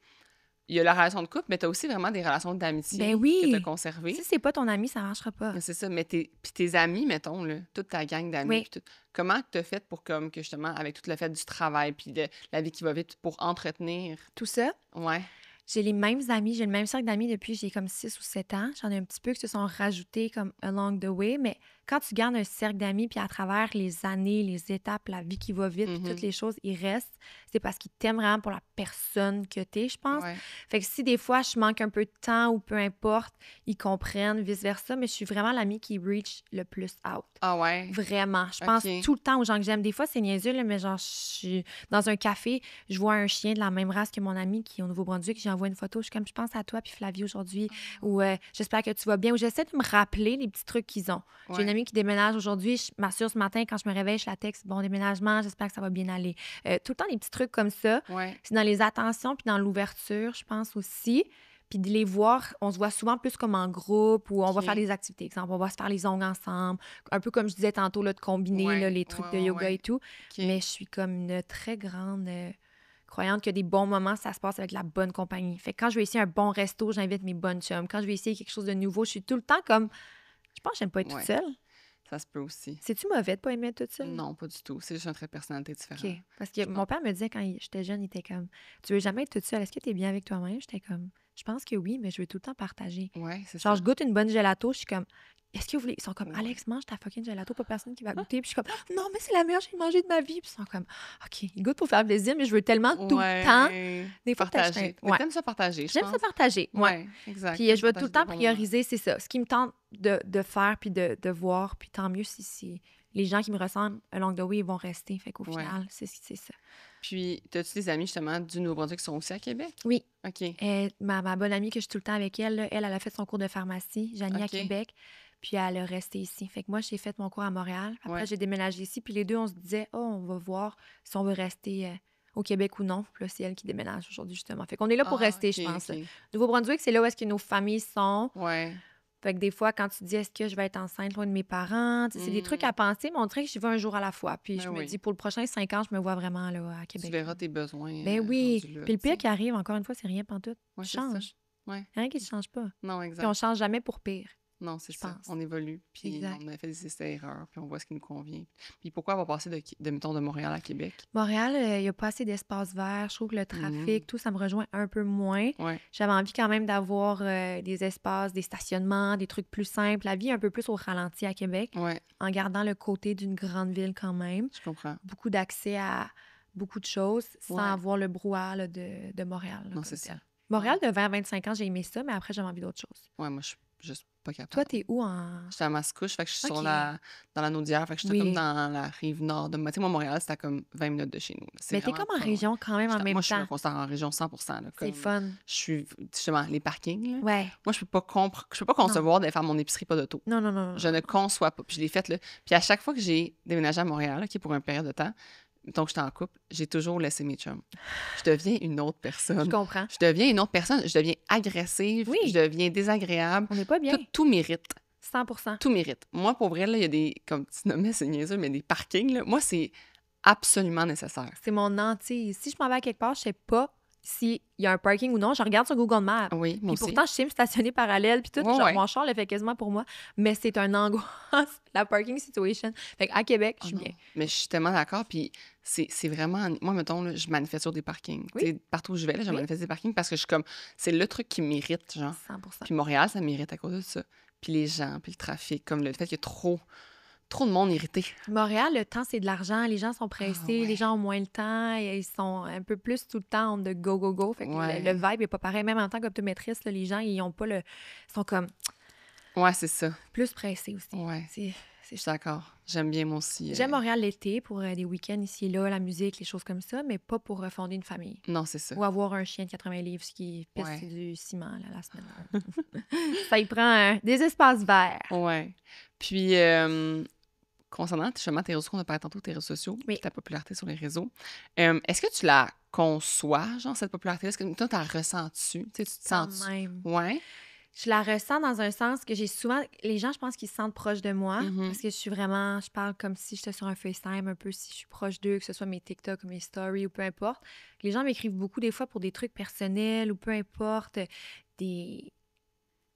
il y a la relation de couple, mais tu as aussi vraiment des relations d'amitié Ben oui. que tu as conservées. Si c'est pas ton ami, ça marchera pas. Mais c'est ça. Mais puis tes amis, mettons, là, toute ta gang d'amis, Oui. puis comment tu as fait pour, comme, que justement, avec tout le fait du travail, puis de la vie qui va vite, pour entretenir? Tout ça, Ouais. j'ai les mêmes amis, j'ai le même cercle d'amis depuis j'ai comme 6 ou 7 ans. J'en ai un petit peu qui se sont rajoutés comme along the way, mais quand tu gardes un cercle d'amis, puis à travers les années, les étapes, la vie qui va vite, puis toutes les choses, ils restent, c'est parce qu'ils t'aiment vraiment pour la personne que t'es, je pense. Ouais. Fait que si des fois, je manque un peu de temps ou peu importe, ils comprennent, vice-versa, mais je suis vraiment l'amie qui reach le plus out. Ah ouais? Vraiment. Je pense Ok. tout le temps aux gens que j'aime. Des fois, c'est niaiseux, là, mais genre, je suis dans un café, je vois un chien de la même race que mon ami qui est au Nouveau-Brunswick, j'envoie une photo, je suis comme, je pense à toi puis Flavie aujourd'hui, ou j'espère que tu vas bien, ou j'essaie de me rappeler les petits trucs qu'ils ont. J'ai Ouais. une amie qui déménage aujourd'hui, je m'assure ce matin, quand je me réveille, je la texte, bon déménagement, j'espère que ça va bien aller. Tout le temps, des petits trucs comme ça. Ouais. C'est dans les attentions puis dans l'ouverture, je pense aussi. Puis de les voir, on se voit souvent plus comme en groupe ou on va Ok. faire des activités. Exemple, on va se faire les ongles ensemble. Un peu comme je disais tantôt, là, de combiner Ouais, là, les trucs ouais, de ouais, yoga ouais. et tout. Ok. Mais je suis comme une très grande croyante que des bons moments, ça se passe avec la bonne compagnie. Fait que quand je vais essayer un bon resto, j'invite mes bonnes chums. Quand je vais essayer quelque chose de nouveau, je suis tout le temps comme... Je pense que j'aime pas être Ouais. toute seule. Ça se peut aussi. C'est-tu mauvais de pas aimer être toute seule? Non, pas du tout. C'est juste un trait de personnalité différent. OK. Parce que mon père me disait quand j'étais jeune, il était comme, tu veux jamais être toute seule. Est-ce que tu es bien avec toi-même? J'étais comme, je pense que oui, mais je veux tout le temps partager. Ouais, c'est Genre, ça. je goûte une bonne gelato, je suis comme, est-ce que vous voulez? Ils sont comme, Ouais. Alex, mange ta fucking gelato, pas personne qui va goûter. Puis je suis comme, non, mais c'est la meilleure que j'ai mangée de ma vie. Puis ils sont comme, OK, ils goûtent pour faire plaisir, mais je veux tellement tout le temps. Des fois, peut-être, partager. ouais. Mais t'aimes ça partager, je J'aime pense. ça partager. Ouais. Ouais, exact. Puis T'aimes je vais tout le partager temps des bons moments. prioriser, c'est ça. Ce qui me tente de faire puis de voir. Puis tant mieux si les gens qui me ressemblent along the way, ils vont rester. Fait qu'au Ouais. final, c'est ça. Puis, t'as-tu des amis, justement, du Nouveau-Brunswick qui sont aussi à Québec? Oui. OK. Ma bonne amie que je suis tout le temps avec elle, là, elle a fait son cours de pharmacie, Janie à OK. Québec, puis elle a resté ici. Fait que moi, j'ai fait mon cours à Montréal. Après, Ouais. j'ai déménagé ici, puis les deux, on se disait, oh, on va voir si on veut rester au Québec ou non. Puis là, c'est elle qui déménage aujourd'hui, justement. Fait qu'on est là pour Ah, rester, OK, je pense. OK. Nouveau-Brunswick, c'est là où est-ce que nos familles sont. Ouais. Fait que des fois, quand tu te dis, est-ce que je vais être enceinte loin de mes parents, tu sais, c'est des trucs à penser, mais on dirait que j'y vais un jour à la fois. Puis je me dis, pour le prochain 5 ans, je me vois vraiment là, à Québec. Tu verras tes besoins Ben oui. rendus là, Puis le pire tu sais. qui arrive, encore une fois, c'est rien pantoute. Ouais, Tu c'est ça. changes. Ouais. Rien qui ne change pas. Non, Puis exact. on change jamais pour pire. Non, c'est je ça. pense. On évolue, puis Exact. on a fait des essais-erreurs, puis on voit ce qui nous convient. Puis pourquoi avoir passé mettons, de Montréal à Québec? Montréal, il n'y a pas assez d'espace vert. Je trouve que le trafic, tout, ça me rejoint un peu moins. Ouais. J'avais envie quand même d'avoir des espaces, des stationnements, des trucs plus simples. La vie un peu plus au ralenti à Québec, Ouais, en gardant le côté d'une grande ville quand même. je comprends. Beaucoup d'accès à beaucoup de choses sans Ouais. avoir le brouhaha là, de Montréal. là, Non, comme c'est tel. ça. Montréal, de 20 à 25 ans, j'ai aimé ça, mais après, j'avais envie d'autre chose. Ouais, moi, je suis juste pas capable. Toi, t'es où en... J'étais à Mascouche, fait que je suis Ok. dans la Naudière, fait que j'étais Oui. comme dans la rive nord de... Tu sais, moi, Montréal, c'était à comme 20 minutes de chez nous. là. C'est Mais t'es vraiment comme en pas- région quand même en même Moi, je suis temps. considère en région 100%. Là, C'est comme fun. je suis, justement, les parkings, là. Ouais. Moi, je peux pas concevoir d'aller faire mon épicerie pas d'auto. Non, non, non. Je ne conçois pas. Puis je l'ai faite, là. Puis à chaque fois que j'ai déménagé à Montréal, OK, pour une période de temps, donc j'étais en couple, j'ai toujours laissé mes chums. Je deviens une autre personne. Je comprends. Je deviens une autre personne. Je deviens agressive. Oui. Je deviens désagréable. On n'est pas bien. Tout mérite. 100%. Tout mérite. Moi, pour vrai, là, il y a des, comme tu nommais, c'est niaiseux, mais des parkings, là, moi, c'est absolument nécessaire. C'est mon hantise. Si je m'en vais à quelque part, je sais pas s'il y a un parking ou non. Je regarde sur Google Maps. Oui, moi Puis aussi. pourtant, je sais me stationner parallèle. Puis tout, Ouais, genre, ouais. mon char le fait quasiment pour moi. Mais c'est un angoisse, la parking situation. Fait qu'à Québec, je suis non. bien. Mais je suis tellement d'accord. Puis c'est vraiment. Moi, mettons, là, je manifeste sur des parkings. Oui. Tu sais, partout où je vais, là, je Oui. manifeste des parkings parce que je suis comme. C'est le truc qui mérite, genre. 100%. Puis Montréal, ça mérite à cause de ça. Puis les gens, puis le trafic, comme le fait qu'il y a trop de monde irrité. Montréal, le temps, c'est de l'argent. Les gens sont pressés. ouais. Les gens ont moins le temps. Et ils sont un peu plus tout le temps de go, go, go. Fait que Ouais. le vibe est pas pareil. Même en tant qu'optométriste, là, les gens, ils ont pas le... Ils sont comme Ouais, c'est ça. plus pressés aussi. Ouais. C'est Je suis d'accord. J'aime bien moi aussi. J'aime Montréal l'été pour des week-ends ici et là, la musique, les choses comme ça, mais pas pour fonder une famille. Non, c'est ça. Ou avoir un chien de 80 livres, ce qui pisse Ouais. du ciment là, la semaine. Ça y prend des espaces verts. Ouais. Puis, concernant justement tes réseaux, qu'on a parlé tantôt, tes réseaux sociaux, Oui. puis ta popularité sur les réseaux, est-ce que tu la conçois, genre, cette popularité-là? Est-ce que toi, tu la ressens-tu? Tu sais, tu te Quand sens-tu? même. Ouais. Je la ressens dans un sens que j'ai souvent... Les gens, je pense qu'ils se sentent proches de moi Mhm. parce que je suis vraiment... Je parle comme si j'étais sur un FaceTime, un peu si je suis proche d'eux, que ce soit mes TikTok ou mes stories ou peu importe. Les gens m'écrivent beaucoup des fois pour des trucs personnels ou peu importe, des...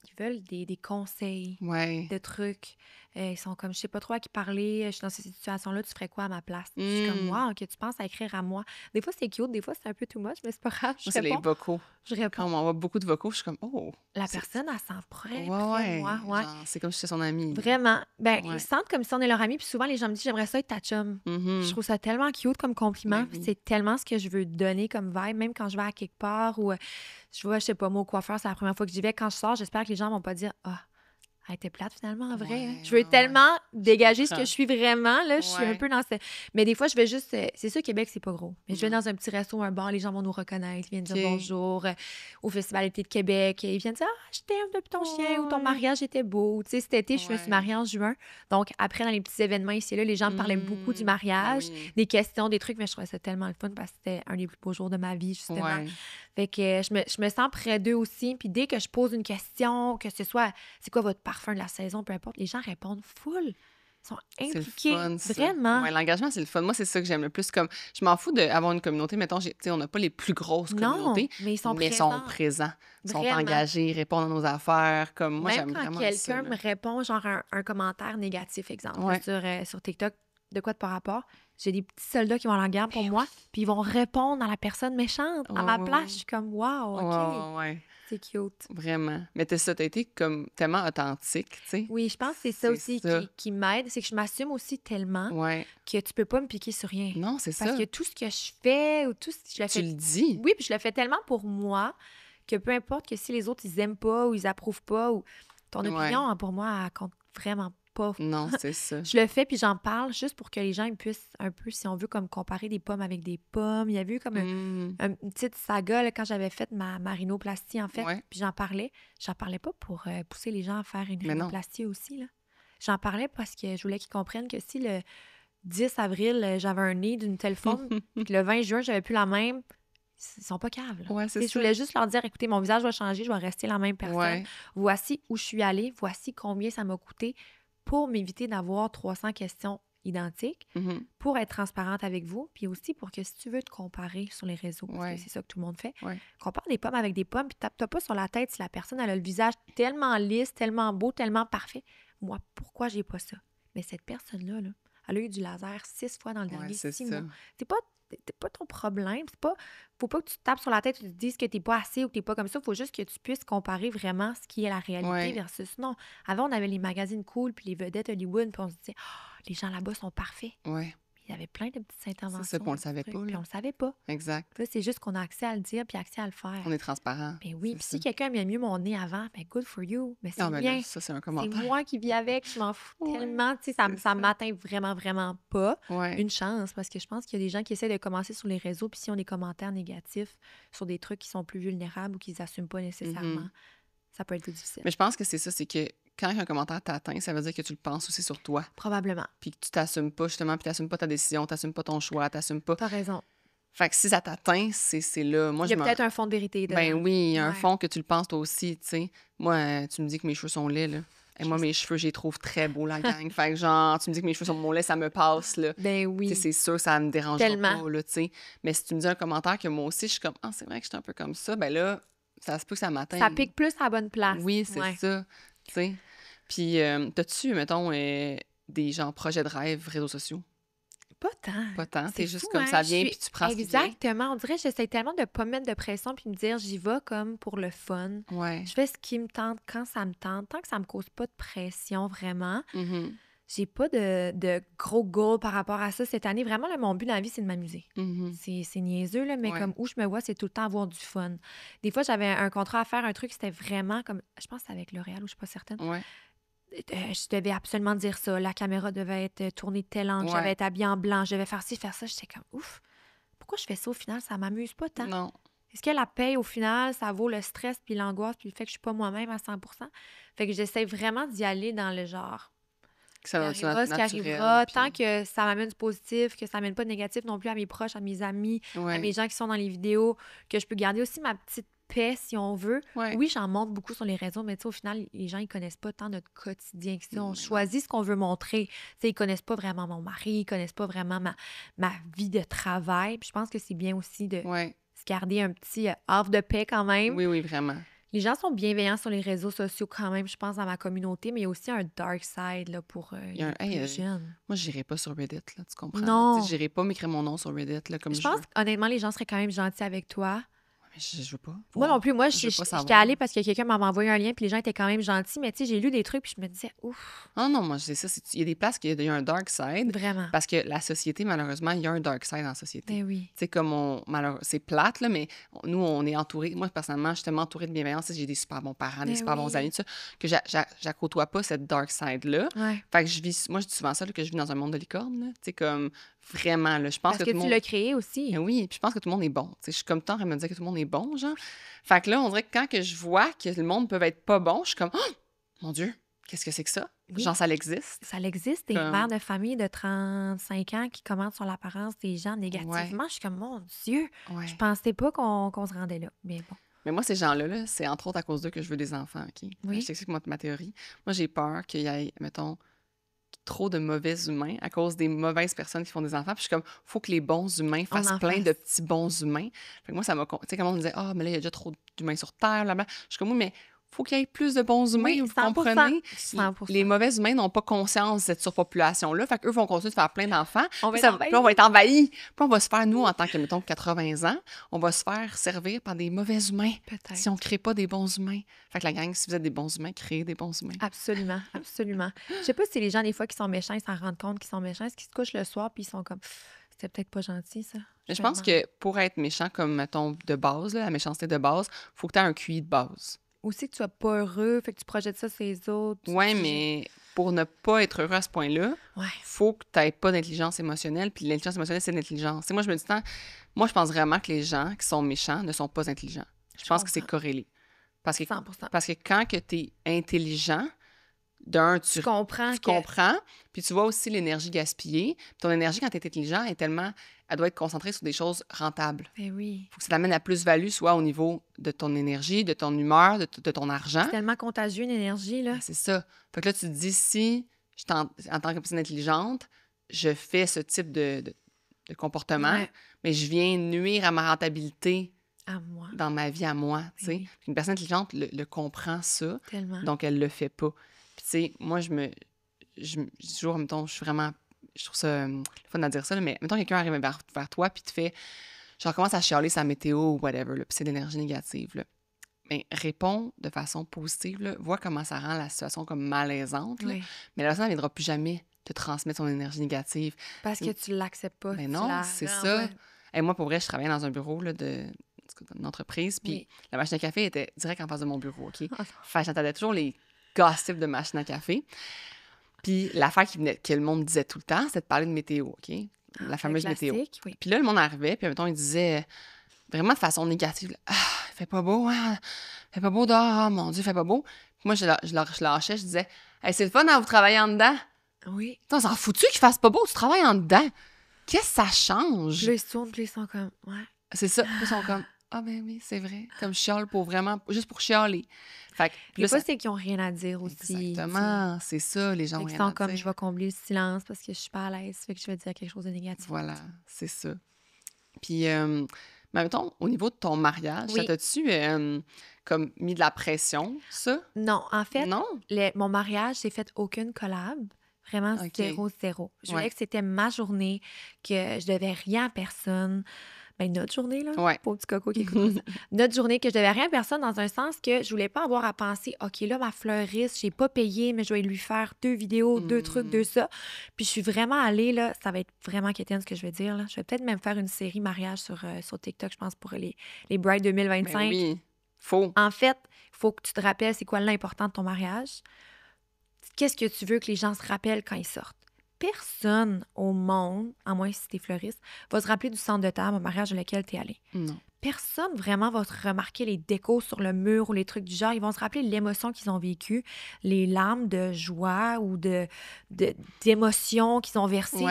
Ils veulent des conseils. Ouais. De trucs. Ils sont comme, je sais pas trop à qui parler, je suis dans cette situation-là, tu ferais quoi à ma place? Je suis comme, wow, que tu penses à écrire à moi. Des fois, c'est cute, des fois, c'est un peu too much, mais c'est pas grave, je Moi, c'est les réponds. vocaux. Je Quand réponds. on m'envoie beaucoup de vocaux, je suis comme, oh. La c'est- personne, elle s'en prête Ouais, près de ouais. moi. Ouais. Genre, c'est comme si j'étais son amie. Vraiment. Ben, Ouais. ils se sentent comme si on est leur ami, puis souvent, les gens me disent, j'aimerais ça être ta chum. Mhm. Je trouve ça tellement cute comme compliment. Ben oui. C'est tellement ce que je veux donner comme vibe, même quand je vais à quelque part ou je vois, je sais pas, moi, au coiffeur, c'est la première fois que j'y vais. Quand je sors, j'espère que les gens vont pas dire, ah, elle était plate finalement, en vrai. Ouais, hein. Je veux ouais, tellement dégager ce comprends. que je suis vraiment. Là, je suis un Ouais. peu dans ce... Mais des fois, je vais juste... c'est sûr, Québec, c'est pas gros. Mais je vais Non. dans un petit resto ou un bar, les gens vont nous reconnaître, ils viennent dire Ok. bonjour. Au Festival été de Québec, ils viennent dire « Ah, je t'aime depuis ton chien » ou « Ton Ouais. mariage était beau ». Tu sais, cet été, je me suis Ouais. mariée en juin. Donc, après, dans les petits événements ici et là, les gens me parlaient beaucoup du Mm. mariage, Ah oui. des questions, des trucs, mais je trouvais ça tellement le fun parce que c'était un des plus beaux jours de ma vie, justement. Ouais. Fait que je me sens près d'eux aussi. Puis dès que je pose une question, que ce soit c'est quoi votre parfum de la saison, peu importe, les gens répondent full. Ils sont C'est le impliqués. fun, ça. Vraiment. Ouais, l'engagement, c'est le fun. Moi, c'est ça que j'aime le plus. Comme, je m'en fous d'avoir une communauté. Mettons, tu sais, on n'a pas les plus grosses Non, communautés, mais ils sont mais ils présents. sont présents. Ils sont Vraiment. engagés, ils répondent à nos affaires. Comme, moi, Même j'aime quand vraiment quelqu'un ça. me là. répond, genre un commentaire négatif, exemple, Ouais. sur TikTok, de quoi de par rapport, j'ai des petits soldats qui vont à la guerre pour moi, puis ils vont répondre à la personne méchante. À ma Ouais, place, ouais. je suis comme, wow, OK, Ouais, ouais, c'est cute. vraiment. Mais t'as été comme tellement authentique, tu sais. Oui, je pense que c'est ça C'est aussi ça. qui m'aide, c'est que je m'assume aussi tellement Ouais. que tu peux pas me piquer sur rien. Non, c'est Parce ça. que tout ce que je fais ou tout ce que je le Tu fais... le dis. Oui, puis je le fais tellement pour moi que peu importe que si les autres, ils aiment pas ou ils approuvent pas ou ton Ouais. opinion, hein, pour moi, elle compte vraiment pas. Non, c'est ça. Je le fais puis j'en parle juste pour que les gens ils puissent un peu, si on veut, comme comparer des pommes avec des pommes. Il y avait eu comme Mm. une petite saga là, quand j'avais fait ma rhinoplastie, en fait. Ouais. Puis j'en parlais. J'en parlais pas pour pousser les gens à faire une Mais non. rhinoplastie aussi, là. J'en parlais parce que je voulais qu'ils comprennent que si le 10 avril, j'avais un nez d'une telle forme, puis que le 20 juin, j'avais plus la même, Ils sont pas caves, là. Ouais, c'est Je ça. voulais juste leur dire, écoutez, mon visage va changer, je vais rester la même personne. Ouais. Voici où je suis allée, voici combien ça m'a coûté pour m'éviter d'avoir 300 questions identiques, Mhm. pour être transparente avec vous, puis aussi pour que si tu veux te comparer sur les réseaux, parce Ouais. que c'est ça que tout le monde fait, Ouais. compare des pommes avec des pommes, puis tape-toi pas sur la tête si la personne elle a le visage tellement lisse, tellement beau, tellement parfait. Moi, pourquoi j'ai pas ça? Mais cette personne-là, là, elle a eu du laser 6 fois dans le Ouais, dernier c'est 6 ça. mois. C'est pas ton problème. Faut pas que tu te tapes sur la tête et tu te dises que t'es pas assez ou que t'es pas comme ça. Faut juste que tu puisses comparer vraiment ce qui est la réalité Ouais. versus non. Avant, on avait les magazines cool puis les vedettes Hollywood puis on se disait, les gens là-bas sont parfaits. Ouais. Il y avait plein de petites interventions. C'est ça, puis on le de savait trucs, pas, puis là. on le savait pas. Exact. Là, c'est juste qu'on a accès à le dire puis accès à le faire. On est transparent. Ben oui, C'est puis ça. si quelqu'un aime mieux mon nez avant, ben good for you. Mais c'est Non, mais là, bien. ça, c'est un C'est commentaire. moi qui vis avec, je m'en fous Ouais, tellement. Tu sais, c'est ça ça. m'atteint vraiment, vraiment pas. Ouais. Une chance, parce que je pense qu'il y a des gens qui essaient de commencer sur les réseaux, puis si ont des commentaires négatifs sur des trucs qui sont plus vulnérables ou qu'ils n'assument pas nécessairement, ça peut être plus difficile. Mais je pense que c'est ça, c'est que quand un commentaire t'atteint, ça veut dire que tu le penses aussi sur toi. Probablement. Puis que tu t'assumes pas, justement, puis t'assumes pas ta décision, t'assumes pas ton choix, t'assumes pas. T'as raison. Fait que si ça t'atteint, c'est là. Moi, Il y a peut-être un fond de vérité dedans. Ben oui, il y a un Ouais. fond que tu le penses toi aussi, tu sais. Moi, tu me dis que mes cheveux sont laids, là. Et moi, mes cheveux, je les trouve très beaux, la gang. Fait que genre, tu me dis que mes cheveux sont laids, ça me passe, là. Ben Tu oui. sais, c'est sûr, ça me dérange Tellement. pas, là, tu sais. Mais si tu me dis un commentaire que moi aussi, je suis comme, ah, c'est vrai que je suis un peu comme ça, ben là, ça se peut que ça m'atteigne. Ça pique plus à la bonne place. Oui, c'est Ouais. ça, tu sais. Puis, t'as-tu, mettons, des genre projets de rêve, réseaux sociaux? Pas tant. Pas tant, C'est t'es juste fou, comme hein? ça Je vient, suis- puis tu prends ce qui vient. Exactement. On dirait que j'essaie tellement de pas me mettre de pression puis me dire j'y vais comme pour le fun. Ouais. Je fais ce qui me tente quand ça me tente. Tant que ça me cause pas de pression, vraiment. Mhm. J'ai pas de gros goals par rapport à ça cette année. Vraiment, là, mon but dans la vie, c'est de m'amuser. Mhm. C'est niaiseux, là, mais Ouais. comme où je me vois, c'est tout le temps avoir du fun. Des fois, j'avais un contrat à faire, un truc, c'était vraiment comme... Je pense que c'était avec L'Oréal, ou je suis pas certaine. Ouais. Je devais absolument dire ça. La caméra devait être tournée de tel angle. Je Ouais. devais être habillée en blanc. Je devais faire ci, faire ça. J'étais comme, ouf, pourquoi je fais ça au final? Ça m'amuse pas tant. Non. Est-ce que la paye, au final, ça vaut le stress puis l'angoisse puis le fait que je suis pas moi-même à 100 Fait que j'essaie vraiment d'y aller dans le genre. Que ça va Il arrivera ce qui arrivera. Tant que ça m'amène du positif, que ça m'amène pas de négatif non plus à mes proches, à mes amis, à mes gens qui sont dans les vidéos, que je peux garder aussi ma petite paix si on veut. Ouais. Oui, j'en montre beaucoup sur les réseaux, mais tu sais, au final, les gens, ils connaissent pas tant notre quotidien que ça. On Non. choisit ce qu'on veut montrer. Tu sais, ils connaissent pas vraiment mon mari, ils connaissent pas vraiment ma vie de travail. Puis je pense que c'est bien aussi de Ouais. se garder un petit havre de paix quand même. Oui, oui, vraiment. Les gens sont bienveillants sur les réseaux sociaux quand même, je pense, dans ma communauté, mais il y a aussi un dark side là, pour Il y a les un- plus jeunes. Moi, j'irai pas sur Reddit, là, tu comprends? Non. Tu sais, j'irai pas m'écrire mon nom sur Reddit, là, comme Je je pense veux. honnêtement, les gens seraient quand même gentils avec toi. Mais je veux pas. Moi non plus, moi, Je veux pas j'étais savoir. allée parce que quelqu'un m'avait envoyé un lien, puis les gens étaient quand même gentils, mais tu sais, j'ai lu des trucs, puis je me disais, ouf, Ah non, moi, c'est ça. Il y a des places qu'il y a un dark side, vraiment. parce que la société, malheureusement, il y a un dark side dans la société. Ben oui. Tu sais, comme c'est plate, là, mais nous, on est entourés. Moi, personnellement, je suis tellement entourée de bienveillance. Tu sais, j'ai des super bons parents, des Ben super bons oui. amis, tout ça, que j'accôtoie pas cette dark side-là. Ouais. Fait que moi, je dis souvent ça, là, que je vis dans un monde de licorne, là. Tu sais, comme vraiment, là. Je pense Parce que tout le tu monde. l'as créé aussi. Ben oui, puis je pense que tout le monde est bon. Tu sais, je suis comme tant à me dire que tout le monde est bon, genre. Fait que là, on dirait que quand que je vois que le monde peut être pas bon, je suis comme, oh, mon Dieu, qu'est-ce que c'est que ça? Oui. Genre, ça existe. Ça existe, des Comme- mères de famille de 35 ans qui commentent sur l'apparence des gens négativement. Je suis comme, mon Dieu, Ouais. je pensais pas qu'on se rendait là. Mais bon. Mais moi, ces gens-là, là, c'est entre autres à cause d'eux que je veux des enfants, OK? Oui. Je t'explique ma théorie. Moi, j'ai peur qu'il y ait, mettons, trop de mauvais humains à cause des mauvaises personnes qui font des enfants. Puis je suis comme, faut que les bons humains On fassent en plein fasse. de petits bons humains. Fait que moi, ça m'a... Tu sais, comme on me disait, ah, mais là, il y a déjà trop d'humains sur Terre, blablabla. Je suis comme, oui, mais faut qu'il y ait plus de bons humains, Oui, vous 100%. comprenez? 100%. Les mauvais humains n'ont pas conscience de cette surpopulation-là. Fait qu'eux vont continuer de faire plein d'enfants. On va Puis être envahis. puis on va être envahis. Puis on va se faire, nous, en tant que, mettons, 80 ans, on va se faire servir par des mauvais humains. Peut-être. Si on ne crée pas des bons humains. Fait que la gang, si vous êtes des bons humains, créez des bons humains. Absolument, absolument. Je sais pas si les gens, des fois, qui sont méchants, ils s'en rendent compte qu'ils sont méchants. Est-ce qu'ils se couchent le soir puis ils sont comme, c'était peut-être pas gentil, ça? Mais je me pense demande. que pour être méchant, comme, mettons, de base, là, la méchanceté de base, faut que tu aies un QI de base. Aussi que tu sois pas heureux, fait que tu projettes ça sur les autres. Ouais, mais pour ne pas être heureux à ce point-là, Ouais. faut que tu n'aies pas d'intelligence émotionnelle. Puis l'intelligence émotionnelle, c'est l'intelligence. Tu sais, moi, je me dis tant, moi, je pense vraiment que les gens qui sont méchants ne sont pas intelligents. Je pense que c'est comprends. corrélé. Parce que 100%. Parce que quand tu es intelligent, d'un, Tu comprends tu que... comprends, puis tu vois aussi l'énergie gaspillée. Puis ton énergie, quand tu es intelligent, est tellement elle doit être concentrée sur des choses rentables. Ben oui. Faut que ça t'amène à plus-value, soit au niveau de ton énergie, de ton humeur, de ton argent. C'est tellement contagieux, une énergie, là. Ben, c'est ça. Fait que là, tu te dis, si, en tant que personne intelligente, je fais ce type de comportement, mais je viens nuire à ma rentabilité à moi. Dans ma vie à moi, tu sais. Oui. Une personne intelligente le comprend ça, Tellement. donc elle le fait pas. Puis tu sais, moi, je toujours, mettons, je suis vraiment... Je trouve ça le fun à dire ça, là, mais mettons, quelqu'un arrive vers toi, puis te fait... Genre, commence à chialer sa météo ou whatever, là, puis c'est de l'énergie négative, là. Mais réponds de façon positive, là, vois comment ça rend la situation comme malaisante, là. Oui. Mais la personne ne viendra plus jamais te transmettre son énergie négative. Parce que tu l'acceptes pas. Mais non, c'est ça. Et moi, pour vrai, je travaillais dans un bureau là, d'une entreprise, puis la machine à café était direct en face de mon bureau, OK? Fait que j'entendais toujours les gossips de machine à café. Puis l'affaire que le monde disait tout le temps, c'était de parler de météo, OK? La fameuse classique, météo. Oui. Puis là, le monde arrivait, puis mettons, il disait vraiment de façon négative, là, « Ah, il fait pas beau, hein? Il fait pas beau dehors, oh, mon Dieu, il fait pas beau. » Puis moi, je lâchais, je disais, « Hey, c'est le fun, hein, vous travaillez en dedans? » Oui. On s'en foutu qu'il fasse pas beau, tu travailles en dedans. Qu'est-ce que ça change? Puis là, ils se tournent, puis ils sont comme, ouais. C'est ça. Ils sont comme, ah ben oui, c'est vrai. Comme je chiale pour vraiment, juste pour chialer. Fait que, des fois, c'est qu'ils ont rien à dire aussi. Exactement, c'est ça, les gens ont rien à dire. comme, je vais combler le silence parce que je suis pas à l'aise, fait que je vais dire quelque chose de négatif. Voilà, c'est ça. Puis, mais mettons, au niveau de ton mariage, ça t'a-tu comme mis de la pression, ça? Non, en fait, non? Mon mariage, j'ai fait aucune collab. Vraiment, 0-0. Je voulais que c'était ma journée, que je devais rien à personne. Ben, notre journée, là, pauvre petit coco qui écoute ça. Notre journée, que je devais rien à personne dans un sens que je voulais pas avoir à penser, OK, là, ma fleuriste, j'ai pas payé, mais je vais lui faire 2 vidéos, 2 trucs, 2 ça. Puis je suis vraiment allée, là, ça va être vraiment quétaine ce que je vais dire, là. Je vais peut-être même faire une série mariage sur TikTok, je pense, pour les Brides 2025. Ben oui, faut. En fait, il faut que tu te rappelles c'est quoi l'important de ton mariage. Qu'est-ce que tu veux que les gens se rappellent quand ils sortent? Personne au monde, à moins si t'es fleuriste, va se rappeler du centre de table au mariage de lequel t'es allé. Non. Personne vraiment va remarquer les décos sur le mur ou les trucs du genre. Ils vont se rappeler l'émotion qu'ils ont vécue, les larmes de joie ou d'émotion qu'ils ont versées.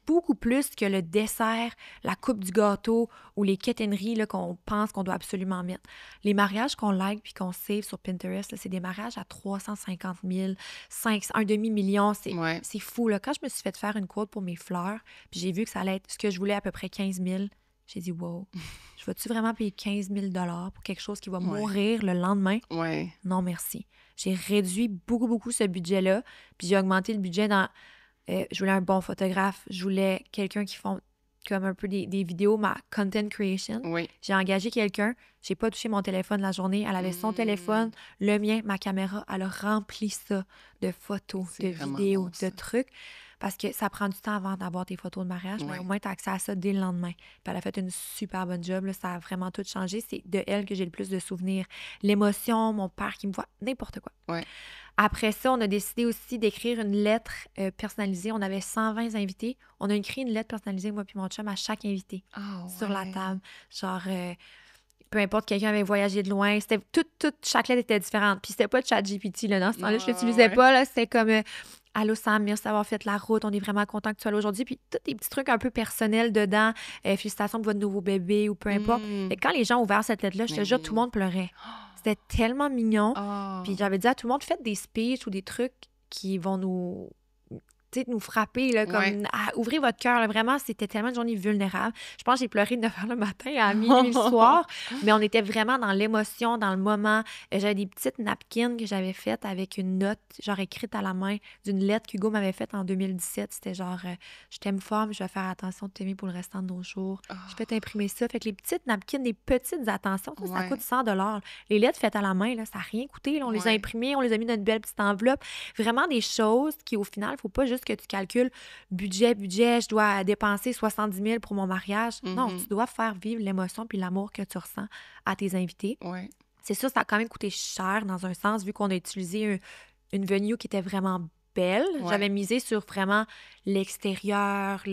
Beaucoup plus que le dessert, la coupe du gâteau ou les quétaineries là, qu'on pense qu'on doit absolument mettre. Les mariages qu'on like puis qu'on save sur Pinterest, là, c'est des mariages à 350 000, 500, un demi-million. C'est fou. Là. Quand je me suis fait faire une quote pour mes fleurs, puis j'ai vu que ça allait être ce que je voulais, à peu près 15 000, j'ai dit, wow, je vais-tu vraiment payer 15 000 pour quelque chose qui va mourir le lendemain? Non, merci. J'ai réduit beaucoup, beaucoup ce budget-là, puis j'ai augmenté le budget dans... je voulais un bon photographe, je voulais quelqu'un qui font comme un peu des vidéos, ma content creation. J'ai engagé quelqu'un, j'ai pas touché mon téléphone la journée, elle avait son téléphone, le mien, ma caméra, elle a rempli ça de photos, de vidéos, de trucs. Parce que ça prend du temps avant d'avoir tes photos de mariage, mais au moins, tu as accès à ça dès le lendemain. Puis elle a fait une super bonne job. Là, ça a vraiment tout changé. C'est de elle que j'ai le plus de souvenirs. L'émotion, mon père qui me voit, n'importe quoi. Après ça, on a décidé aussi d'écrire une lettre personnalisée. On avait 120 invités. On a écrit une lettre personnalisée, moi puis mon chum, à chaque invité sur la table. Genre... peu importe, quelqu'un avait voyagé de loin. C'était chaque lettre était différente. Puis c'était pas de ChatGPT, là, dans ce temps-là. Je l'utilisais pas, là. C'était comme... Allô Sam, merci d'avoir fait la route. On est vraiment content que tu sois là aujourd'hui. Puis tous des petits trucs un peu personnels dedans. Félicitations pour votre nouveau bébé ou peu importe. Et quand les gens ont ouvert cette lettre-là, je te jure, tout le monde pleurait. C'était tellement mignon. Puis j'avais dit à tout le monde, faites des speeches ou des trucs qui vont nous frapper, là, comme ouvrez votre cœur. Là, vraiment, c'était tellement une journée vulnérable. Je pense que j'ai pleuré de 9h le matin à minuit le soir, mais on était vraiment dans l'émotion, dans le moment. J'avais des petites napkins que j'avais faites avec une note, genre écrite à la main, d'une lettre qu'Hugo m'avait faite en 2017. C'était genre, je t'aime fort, mais je vais faire attention de t'aimer pour le restant de nos jours. Je peux t'imprimer ça. Fait que les petites napkins, des petites attentions, ça coûte 100 $. Les lettres faites à la main, là, ça n'a rien coûté. Là, on les a imprimées, on les a mis dans une belle petite enveloppe. Vraiment des choses qui, au final, il ne faut pas juste que tu calcules budget, je dois dépenser 70 000 pour mon mariage. Non, tu dois faire vivre l'émotion puis l'amour que tu ressens à tes invités. C'est sûr, ça a quand même coûté cher dans un sens, vu qu'on a utilisé une venue qui était vraiment belle. J'avais misé sur vraiment l'extérieur,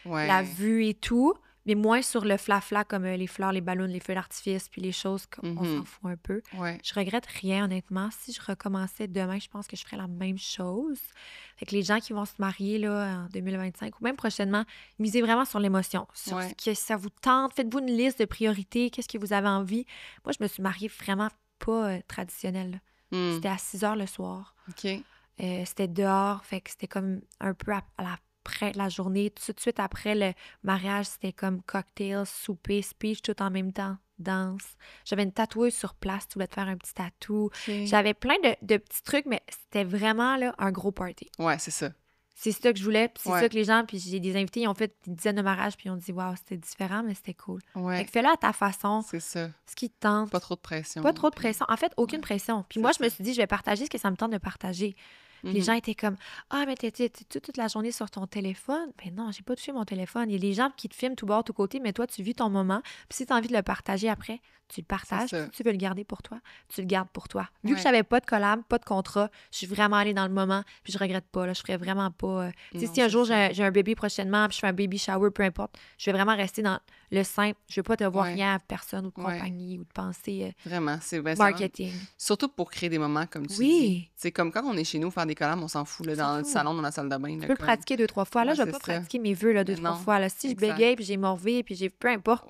la vue et tout. mais moins sur le fla-fla comme les fleurs, les ballons, les feux d'artifice, puis les choses qu'on s'en fout un peu. Ouais. Je regrette rien, honnêtement. Si je recommençais demain, je pense que je ferais la même chose. Fait que les gens qui vont se marier là, en 2025 ou même prochainement, misez vraiment sur l'émotion, sur ce que ça vous tente. Faites-vous une liste de priorités, qu'est-ce que vous avez envie. Moi, je me suis mariée vraiment pas traditionnelle. C'était à 6 heures le soir. OK. C'était dehors, fait que c'était comme un peu après la journée. Tout de suite après le mariage, c'était comme cocktail, souper, speech, tout en même temps, danse. J'avais une tatoueuse sur place, tu voulais te faire un petit tatou. J'avais plein de petits trucs, mais c'était vraiment là, un gros party. Ouais, c'est ça. C'est ça que je voulais, puis c'est ça que les gens, puis j'ai des invités, ils ont fait des dizaines de mariages, puis ils ont dit « Waouh, c'était différent, mais c'était cool. » Fait que fais-le à ta façon. C'est ça. Ce qui te tente. Pas trop de pression. Pas trop de pression. En fait, aucune pression. Puis moi, je me suis dit « Je vais partager ce que ça me tente de partager. » Les gens étaient comme « Ah, mais t'es toute la journée sur ton téléphone. » Ben non, j'ai pas touché mon téléphone. Il y a des gens qui te filment tout bord, tout côté, mais toi, tu vis ton moment. Puis si tu as envie de le partager après, tu le partages. Si tu veux le garder pour toi, tu le gardes pour toi. Vu que j'avais pas de collab, pas de contrat, je suis vraiment allée dans le moment, puis je regrette pas. Là, je ferais vraiment pas... si un jour j'ai un bébé prochainement, puis je fais un baby shower, peu importe, je vais vraiment rester dans le simple. Je veux pas devoir rien à personne ou de compagnie ou de pensée vraiment, c'est marketing. Surtout pour créer des moments comme tu dis. C'est comme quand on est chez nous faire des collabs, on s'en fout là, dans le salon, dans la salle de bain. Tu peux pratiquer 2-3 fois. Là, je vais pas pratiquer mes vœux là, 2-3 fois. Là. Si je bégaye, puis j'ai morvé, puis j'ai peu importe.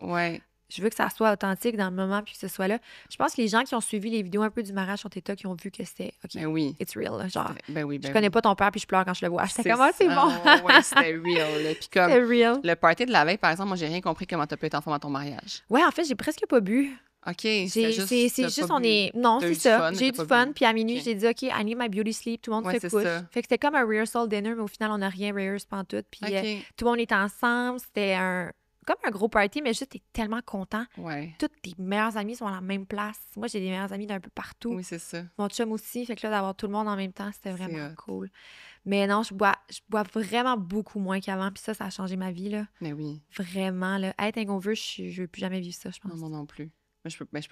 Je veux que ça soit authentique dans le moment puis que ce soit là. Je pense que les gens qui ont suivi les vidéos un peu du mariage sur TikTok, qui ont vu que c'était OK, it's real. Là, genre, je connais pas ton père puis je pleure quand je le vois. J'étais comme, c'est bon. C'était real. Là. Puis comme le party de la veille, par exemple, moi, j'ai rien compris comment t'as pu être en forme à ton mariage. Ouais, en fait, j'ai presque pas bu. OK, c'est juste on est... Non, c'est ça. J'ai eu du fun. Puis à minuit, j'ai dit, OK, I need my beauty sleep. Tout le monde se couche. Fait que c'était comme un rehearsal dinner, mais au final, on n'a rien rehearse pantoute. Puis tout le monde était ensemble. C'était comme un gros party, mais juste, t'es tellement content. Tous tes meilleurs amis sont à la même place. Moi, j'ai des meilleurs amis d'un peu partout. Oui, c'est ça. Mon chum aussi. Fait que là, d'avoir tout le monde en même temps, c'était vraiment cool. Mais non, je bois vraiment beaucoup moins qu'avant. Puis ça a changé ma vie, là. Mais oui. Vraiment, là. Être hangover, je veux plus jamais vivre ça, je pense. Non, moi non plus. Je peux pas. Je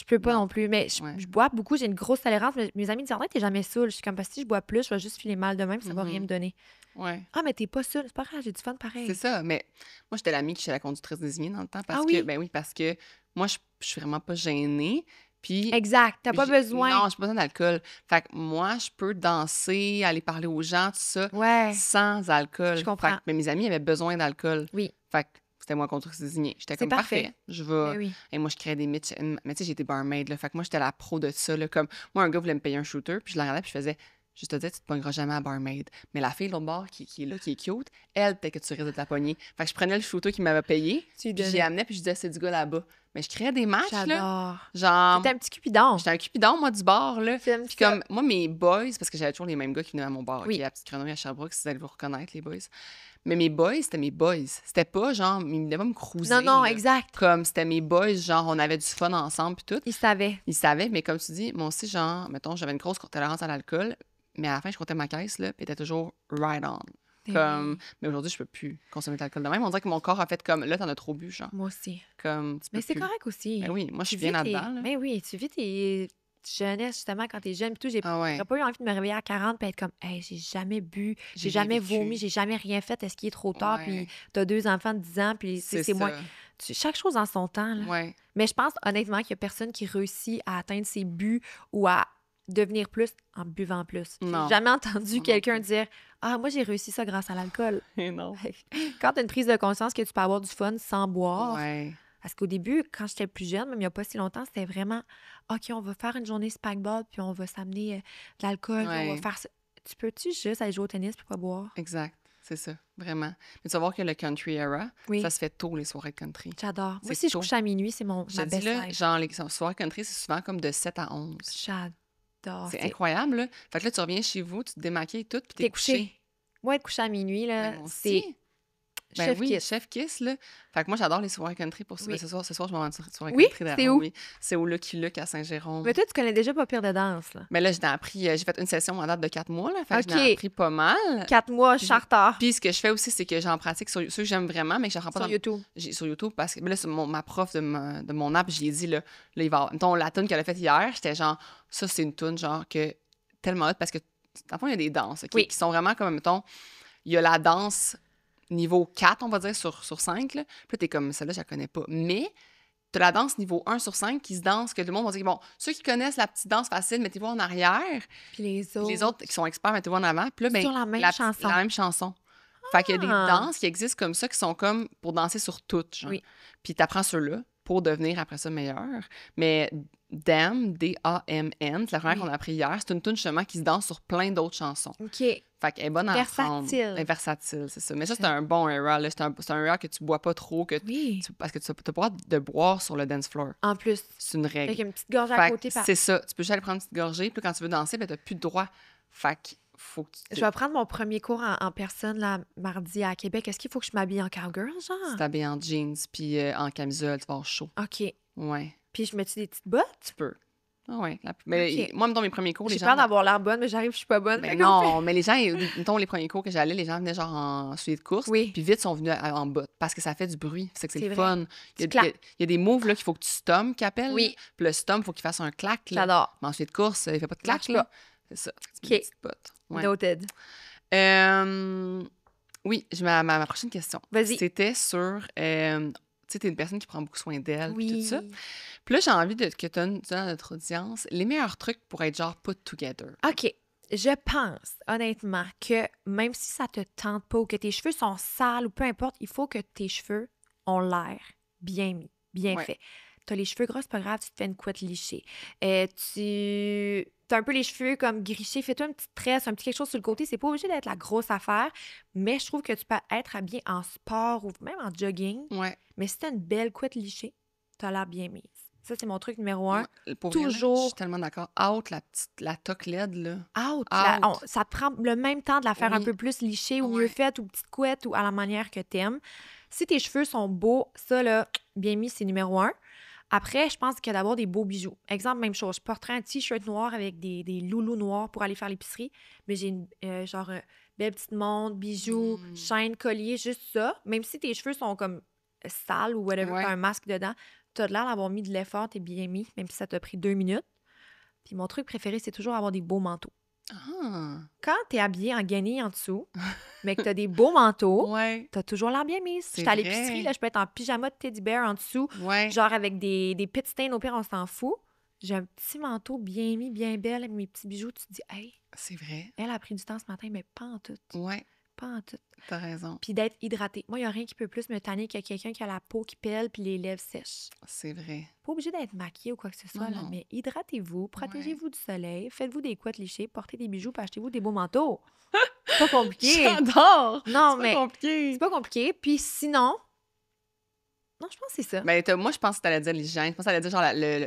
peux pas non plus. Mais je bois beaucoup. J'ai une grosse tolérance. Mais mes amis disent, t'es jamais saoul. Je suis comme, parce que si je bois plus, je vais juste filer mal de même. Ça va rien me donner. Ah, mais t'es pas saoul. C'est pas grave, j'ai du fun pareil. C'est ça. Mais moi, j'étais l'amie qui était la conductrice désignée dans le temps. Parce que moi, je suis vraiment pas gênée. Puis, exact. T'as pas besoin. Non, j'ai pas besoin d'alcool. Fait que moi, je peux danser, aller parler aux gens, tout ça, sans alcool. Je comprends. Mais mes amis avaient besoin d'alcool. Oui. Fait que c'était moi conductrice désignée. J'étais comme parfait. Je vais. Oui. Et moi, je créais des mythes. Mais tu sais, j'étais barmaid. Là. Fait que moi, j'étais la pro de ça. Là. Comme moi, un gars voulait me payer un shooter, puis je le regardais, puis je faisais. Je te disais, tu te pogneras jamais à barmaid. Mais la fille de l'autre bord qui est là, qui est cute, elle, peut-être que tu risques de te la pogner. Fait que je prenais le shooter qui m'avait payé, puis j'y amenais, puis je disais, c'est du gars là-bas. Mais je créais des matchs, là. Genre. T'étais un petit cupidon. J'étais un cupidon, moi, du bar, là. Puis comme, moi, mes boys, parce que j'avais toujours les mêmes gars qui venaient à mon bar, qui est la petite grenouille à Sherbrooke, si vous allez vous reconnaître, les boys. Mais mes boys, c'était mes boys. C'était pas, genre, ils venaient pas me cruiser. Non, exact. Comme, c'était mes boys, genre, on avait du fun ensemble, puis tout. Ils savaient, mais comme tu dis, moi aussi, genre, mettons, j'avais une grosse tolérance à l'alcool. Mais à la fin, je comptais ma caisse, là, puis elle était toujours right on. Comme... Mais aujourd'hui, je peux plus consommer de l'alcool de même. On dirait que mon corps a fait comme, là, t'en as trop bu, genre. Moi aussi. Comme, mais c'est correct aussi. Ben oui, moi, je suis bien là-dedans. Mais oui, tu vis tes jeunesse, justement, quand t'es jeune, puis tout. J'ai pas eu envie de me réveiller à 40 puis être comme, hey, j'ai jamais bu, j'ai jamais vomi, j'ai jamais rien fait. Est-ce qu'il est trop tard? Puis t'as 2 enfants de 10 ans, puis c'est moins... Chaque chose en son temps, là. Mais je pense, honnêtement, qu'il y a personne qui réussit à atteindre ses buts ou à devenir plus en buvant plus. J'ai jamais entendu quelqu'un dire « Ah, moi, j'ai réussi ça grâce à l'alcool. » Et non. Quand tu as une prise de conscience que tu peux avoir du fun sans boire. Parce qu'au début, quand j'étais plus jeune, même il n'y a pas si longtemps, c'était vraiment « OK, on va faire une journée spikeball, puis on va s'amener de l'alcool, on va faire ça. » Tu peux-tu juste aller jouer au tennis puis pas boire? Exact. C'est ça, vraiment. Mais tu vas voir que le country era, ça se fait tôt, les soirées country. J'adore. Moi, si je couche à minuit, c'est ma best life. Genre, les soirées country, c'est souvent comme de 7 à 11. J'adore. C'est incroyable, là. Fait que là, tu reviens chez vous, tu te démaquilles tout, puis t'es couché. Moi, être couché à minuit, là, c'est... Chef Kiss, là. Fait que moi, j'adore les soirées country pour ça. Ce soir, je vais avoir une soirée country derrière. C'est où? C'est au Lucky Luke à Saint-Jérôme. Mais toi, tu connais déjà pas pire de danse, là. Mais là, j'ai fait une session en date de 4 mois, là. Fait que j'en ai appris pas mal. 4 mois, charter. Puis ce que je fais aussi, c'est que j'en pratique sur ceux que j'aime vraiment, mais que j'apprends pas sur YouTube. Sur YouTube, parce que là, ma prof de mon app, j'y ai dit, là il va mettons, la tune qu'elle a faite hier, j'étais genre, ça, c'est une tune, genre, que tellement hot, parce que, dans le fond, il y a des danses, qui sont vraiment comme, mettons, il y a la danse niveau 4, on va dire, sur 5. Là. Puis là, t'es comme, celle-là, je la connais pas. Mais t'as la danse niveau 1 sur 5 qui se danse, que tout le monde va dire, bon, ceux qui connaissent la petite danse facile, mettez-vous en arrière. Puis les Puis les autres qui sont experts, mettez-vous en avant. Puis là, ben, sur la même chanson. La même chanson. Fait qu'il y a des Ah. danses qui existent comme ça, qui sont comme pour danser sur toutes, genre. Oui. Puis t'apprends ceux-là pour devenir après ça meilleur. Mais Damn, D-A-M-N, c'est la première Oui. qu'on a appris hier. C'est une tune justement qui se danse sur plein d'autres chansons. OK. Fait qu'elle est bonne à apprendre. Versatile. Elle est versatile, c'est ça. Mais ça, c'est un bon era. là. C'est un era que tu bois pas trop, Oui. parce que tu n'as pas le droit de boire sur le dance floor. En plus, C'est une règle. avec une petite gorge à Fait côté. que c'est ça. Tu peux juste aller prendre une petite gorgée, puis quand tu veux danser, ben, tu n'as plus de droit. Fait que faut que tu Je vais prendre mon premier cours en personne, là, mardi à Québec. Est-ce qu'il faut que je m'habille en cowgirl, genre? t'habilles en jeans, puis en camisole, tu vas avoir chaud. OK. Ouais, Puis je mets-tu des petites bottes? tu peux. Ah ouais. Mais Ok. moi, dans mes premiers cours, les J'ai gens... peur d'avoir l'air bonne, mais j'arrive, je suis pas bonne. Ben Fait qu'on non, mais les gens, mettons, les premiers cours que j'allais, les gens venaient genre en souliers de course, Oui. puis vite sont venus en bottes, parce que ça fait du bruit, c'est que c'est C'est le vrai. fun. Il Tu y a des moves là qu'il faut que tu stomps, qu'ils appellent. Oui. là. Puis le stomp, il faut qu'il fasse un clac. Là. J'adore. Mais en souliers de course, il fait pas de clac, Marche là. pas. C'est ça. Tu Ok. mets des petites bottes. Ouais. Noted. Oui, ma prochaine question. Vas-y. C'était sur... tu sais, t'es une personne qui prend beaucoup soin d'elle, puis Oui. tout ça. Puis là, j'ai envie que tu donnes à notre audience les meilleurs trucs pour être genre put together. OK. Je pense, honnêtement, que même si ça te tente pas ou que tes cheveux sont sales ou peu importe, il faut que tes cheveux ont l'air bien mis, bien Ouais. fait. T'as les cheveux gros, c'est pas grave, tu te fais une couette lichée. T'as un peu les cheveux comme grichés, fais-toi une petite tresse, un petit quelque chose sur le côté. C'est pas obligé d'être la grosse affaire, mais je trouve que tu peux être habillé en sport ou même en jogging. Ouais. Mais si t'as une belle couette lichée, t'as l'air bien mise. Ça, c'est mon truc numéro un. Ouais, pour vrai, là, toujours- je suis tellement d'accord. Out, la toque LED, là. Out. Out. Ça te prend le même temps de la faire un Oui. peu plus lichée ou Ouais. mieux faite ou petite couette ou à la manière que t'aimes. Si tes cheveux sont beaux, ça, là, bien mis, c'est numéro un. Après, je pense qu'il y a d'abord des beaux bijoux. Exemple, même chose. Je porterais un t-shirt noir avec des loulous noirs pour aller faire l'épicerie, mais j'ai une belle petite montre, bijoux, Mm. chaîne, collier, juste ça. Même si tes cheveux sont comme sales ou whatever, Ouais. t'as un masque dedans, t'as de l'air d'avoir mis de l'effort, t'es bien mis, même si ça t'a pris 2 minutes. Puis mon truc préféré, c'est toujours avoir des beaux manteaux. Ah. Quand t'es habillé en guenille en dessous, mais que t'as des beaux manteaux, Ouais. t'as toujours l'air bien mise. C'est J'étais à vrai. l'épicerie, là, je peux être en pyjama de teddy bear en dessous, Ouais. genre avec des pit stains, au pire, on s'en fout. J'ai un petit manteau bien mis, bien belle, avec mes petits bijoux. Tu te dis, hey, C'est vrai. elle a pris du temps ce matin, mais pas en tout. Ouais. Pas en tout. T'as raison. Puis d'être hydratée. Moi, il n'y a rien qui peut plus me tanner que quelqu'un qui a la peau qui pèle puis les lèvres sèches. C'est vrai. Pas obligé d'être maquillé ou quoi que ce soit, Non, là, non. mais hydratez-vous, protégez-vous du soleil, faites-vous des couettes lichées, portez des bijoux, puis achetez-vous des beaux manteaux. C'est pas compliqué. J'adore! Non, C'est mais pas compliqué. c'est pas compliqué. Puis sinon, non, je pense que c'est ça. Ben, moi, je pense que t'allais dire l'hygiène. Je pense que t'allais dire genre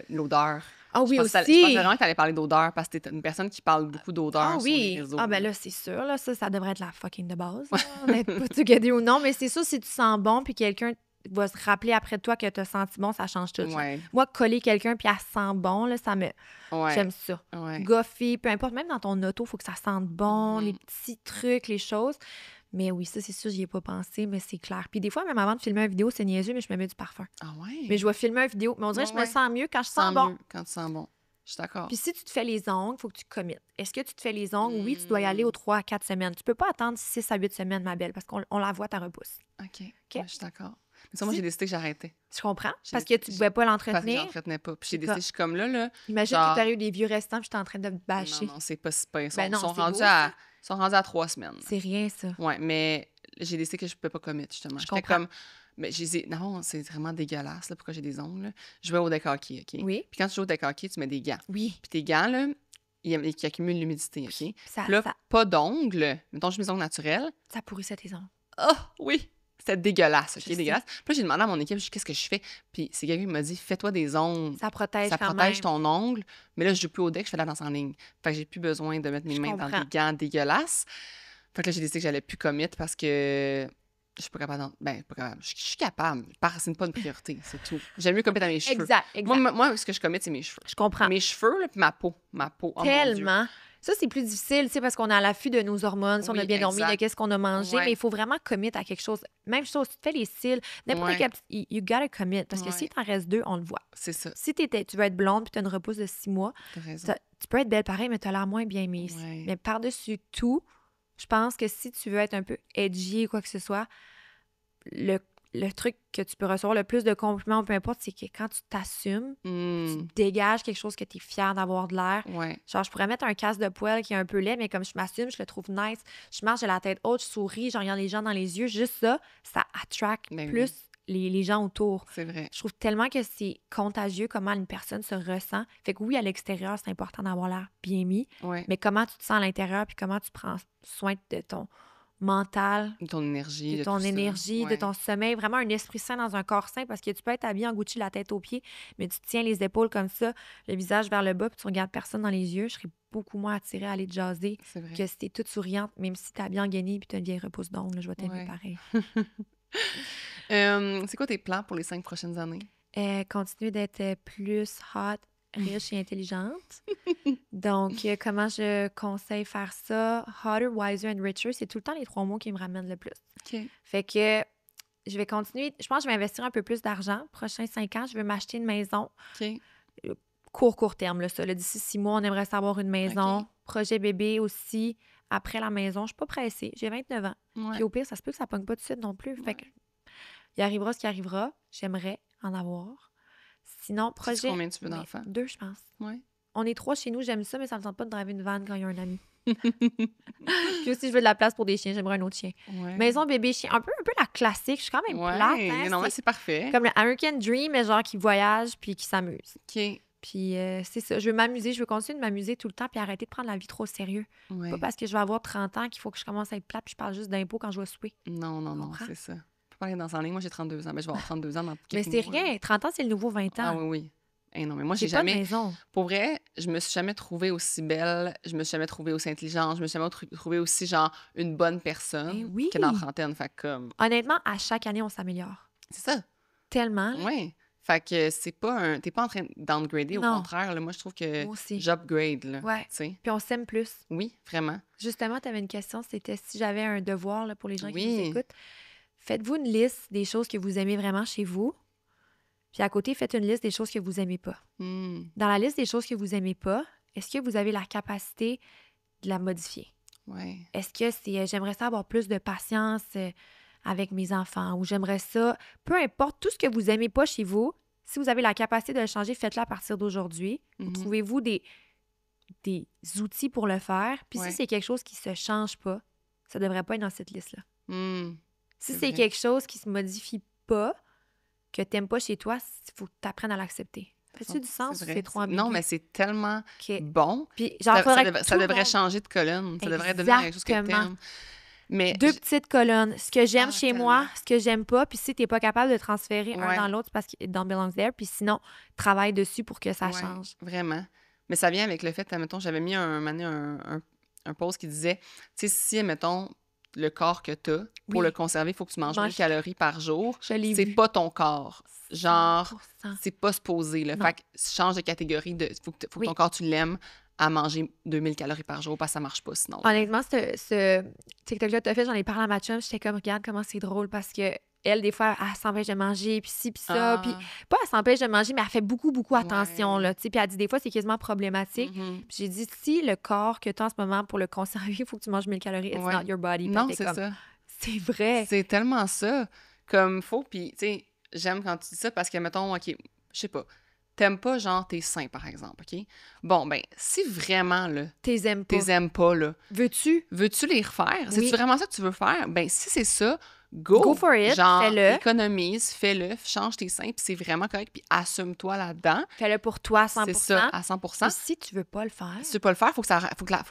l'odeur. Ah oui, Je pensais aussi. vraiment que t'allais parler d'odeur parce que t'es une personne qui parle beaucoup d'odeur Ah sur oui. les réseaux. Ah ben là, c'est sûr. Là, ça devrait être la fucking de base. D'être pas together ou non. Mais c'est sûr, si tu sens bon puis quelqu'un va se rappeler après toi que tu as senti bon, ça change tout. là. Ouais. Moi, coller quelqu'un puis elle sent bon, là, ça me... Ouais. J'aime ça. Ouais. Goffer, peu importe. Même dans ton auto, il faut que ça sente bon, Mhm. les petits trucs, les choses. Mais oui, ça, c'est sûr, j'y ai pas pensé, mais c'est clair. Puis des fois, même avant de filmer une vidéo, c'est niaiseux, mais je me mets du parfum. Ah ouais? Mais je vais filmer une vidéo. Mais on dirait que je me Ouais. sens mieux quand je Tu sens bon. mieux quand tu sens bon. Je suis d'accord. Puis si tu te fais les ongles, il faut que tu committes. Est-ce que tu te fais les ongles? Oui, tu dois y aller aux 3 à 4 semaines. Tu peux pas attendre 6 à 8 semaines, ma belle, parce qu'on la voit, ta repousse. OK. Ouais, je suis d'accord. Mais ça, moi, Si- j'ai décidé que j'arrêtais. Tu comprends? J'ai- Parce que tu ne pouvais pas Parce que l'entretenir. j'entretenais pas. Puis j'ai C'est décidé, je suis comme là. Imagine genre- que tu as eu des vieux restants puis j'étais en train de te bâcher. Non, c'est pas si pire. Ils sont, Ben non, sont c'est rendus beau, à, sont rendus à 3 semaines. C'est rien, ça. Ouais, mais j'ai décidé que je peux pas commit, justement. Je J'étais comprends. comme. Mais non, c'est vraiment dégueulasse, là, pourquoi j'ai des ongles. Là. Je vais au deck hockey, OK? Oui. Puis quand tu joues au deck hockey, tu mets des gants. Oui. Puis tes gants, là, ils accumulent l'humidité, OK? Ça, Puis là, ça, pas d'ongles. Mettons, je mets mes ongles naturels. ça pourrissait tes ongles. Oh, oui! C'était dégueulasse, OK? Je sais. Dégueulasse. Puis là, j'ai demandé à mon équipe, qu'est-ce que je fais? Puis c'est quelqu'un qui m'a dit, fais-toi des ongles. Ça protège Ça quand protège même. ton ongle. Mais là, je joue plus au deck, je fais la danse en ligne. Fait que j'ai plus besoin de mettre mes Je mains dans comprends. des gants dégueulasses. Fait que là, j'ai décidé que j'allais plus commit parce que je suis pas capable. Pas capable. Je suis capable. C'est pas une priorité, c'est tout. J'aime mieux commit à mes cheveux. Exact, exact. Moi, ce que je commit, c'est mes cheveux. Je comprends. Mes cheveux, là, puis ma peau. Ma peau. Oh, mon Dieu. Tellement. Ça, c'est plus difficile, tu sais, parce qu'on est à l'affût de nos hormones, si on a Oui, bien dormi, exact. de qu'est-ce qu'on a mangé, Ouais. mais il faut vraiment commit à quelque chose. Même chose, si tu te fais les cils, n'importe Ouais. quel petit... You gotta commit, parce que Ouais. si t'en restes 2, on le voit. C'est ça. Si tu veux être blonde puis tu as une repousse de 6 mois, T'as raison. tu peux être belle pareil, mais tu as l'air moins bien mise. Ouais. Mais par-dessus tout, Je pense que si tu veux être un peu edgy ou quoi que ce soit, le truc que tu peux recevoir le plus de compliments, peu importe, c'est que quand tu t'assumes, tu dégages quelque chose que tu es fier d'avoir de l'air. Ouais. Genre, je pourrais mettre un casque de poêle qui est un peu laid, mais comme je m'assume, je le trouve nice. Je marche, j'ai la tête haute, je souris, je regarde les gens dans les yeux. Juste ça, ça attract plus les gens autour. C'est vrai. Je trouve tellement que c'est contagieux comment une personne se ressent. Fait que oui, à l'extérieur, c'est important d'avoir l'air bien mis, mais comment tu te sens à l'intérieur puis comment tu prends soin de ton mental, de ton énergie, de ton sommeil, vraiment un esprit sain dans un corps sain, parce que tu peux être habillé en Gucci la tête aux pieds, mais tu tiens les épaules comme ça, le visage vers le bas, puis tu regardes personne dans les yeux. Je serais beaucoup moins attirée à aller te jaser que si t'es toute souriante, même si t'es habillée en guenille puis t'as une vieille repousse d'ongles, je vais t'aimer pareil. C'est quoi tes plans pour les 5 prochaines années? Continuer d'être plus hot, riche et intelligente. Donc, comment je conseille faire ça? Hotter, wiser and richer, c'est tout le temps les 3 mots qui me ramènent le plus. Fait que je vais continuer. Je pense que je vais investir un peu plus d'argent. Prochains 5 ans, je veux m'acheter une maison. Court terme, là, ça. Là, d'ici 6 mois, on aimerait savoir une maison. Projet bébé aussi. Après la maison, je suis pas pressée. J'ai 29 ans. Puis au pire, ça se peut que ça pogne pas tout de suite non plus. Fait que il arrivera ce qui arrivera. J'aimerais en avoir. Sinon, projet... Combien tu veux d'enfants? 2, je pense. Ouais. On est 3 chez nous, j'aime ça, mais ça me tente pas de driver une vanne quand il y a un ami. Puis aussi, je veux de la place pour des chiens, j'aimerais un autre chien. Maison, bébé, chien, un peu la classique, je suis quand même plate. Hein, non, mais c'est parfait. Comme le American Dream, mais genre qui voyage puis qui s'amuse. Puis c'est ça, je veux m'amuser, je veux continuer de m'amuser tout le temps puis arrêter de prendre la vie trop au sérieux. Pas parce que je vais avoir 30 ans qu'il faut que je commence à être plate puis je parle juste d'impôts quand je vais souper. Non, c'est ça. Pas aller dans en ligne. Moi, j'ai 32 ans. Mais je vais avoir 32 ans dans quelques Mais c'est rien. 30 ans, c'est le nouveau 20 ans. Ah oui. Non, mais moi, j'ai pas jamais... de maison. Pour vrai, je me suis jamais trouvée aussi belle. Je me suis jamais trouvée aussi intelligente. Je me suis jamais trouvée aussi, genre, une bonne personne que dans la trentaine. Fait comme... Honnêtement, à chaque année, on s'améliore. C'est ça. Tellement. Oui. Fait que c'est pas t'es pas en train de downgrader. Au contraire, là, moi, je trouve que j'upgrade, là. Ouais. Puis on s'aime plus. Oui, vraiment. Justement, tu avais une question. C'était si j'avais un devoir là, pour les gens qui nous écoutent. Faites-vous une liste des choses que vous aimez vraiment chez vous. Puis à côté, faites une liste des choses que vous aimez pas. Dans la liste des choses que vous aimez pas, est-ce que vous avez la capacité de la modifier? Oui. Est-ce que c'est j'aimerais ça avoir plus de patience avec mes enfants ou j'aimerais ça, peu importe tout ce que vous aimez pas chez vous, si vous avez la capacité de le changer, faites-le à partir d'aujourd'hui. Trouvez-vous des outils pour le faire. Puis si c'est quelque chose qui se change pas, ça devrait pas être dans cette liste-là. Si c'est quelque chose qui se modifie pas, que t'aimes pas chez toi, il faut que tu apprennes à l'accepter. Fais-tu du sens ou c'est trop ambigu? Non, mais c'est tellement bon. Puis, genre, ça devrait changer de colonne. Ça devrait devenir quelque chose que t'aimes. Mais 2 petites colonnes. Ce que j'aime chez moi, ce que j'aime pas. Puis si t'es pas capable de transférer un dans l'autre, c'est parce que dans belongs there. Puis sinon, travaille dessus pour que ça change. Vraiment. Mais ça vient avec le fait, admettons, j'avais mis un post qui disait, tu sais, si, admettons, le corps que t'as, pour le conserver, il faut que tu manges 1000 calories par jour. C'est pas ton corps. Genre, 100%. C'est pas supposé. Là. Fait que change de catégorie. Faut que ton corps, tu l'aimes à manger 2000 calories par jour parce que ça marche pas sinon. Honnêtement, ce TikTok-là, t'as fait, j'en ai parlé à ma chum, j'étais comme, regarde comment c'est drôle parce que elle, des fois, elle s'empêche de manger, puis ci, puis ça, puis pas elle s'empêche de manger, mais elle fait beaucoup attention, là, tu sais, puis elle dit, des fois, c'est quasiment problématique. Puis j'ai dit, si le corps que tu as en ce moment, pour le conserver, il faut que tu manges 1000 calories, it's not your body. Non, c'est ça. C'est vrai. C'est tellement ça. Comme, faut, puis, tu sais, j'aime quand tu dis ça parce que, mettons, OK, je sais pas, t'aimes pas, genre, tes seins, par exemple, OK? Bon, ben, si vraiment, là, t'es aimes pas, là... Veux-tu les refaire? Oui. C'est-tu vraiment ça que tu veux faire? Ben, si c'est ça... Go for it, genre, fais-le. Économise, fais-le, change tes seins, puis c'est vraiment correct, puis assume-toi là-dedans. Fais-le pour toi à 100%. C'est ça, à 100%. Et si tu veux pas le faire... Si tu veux pas le faire, faut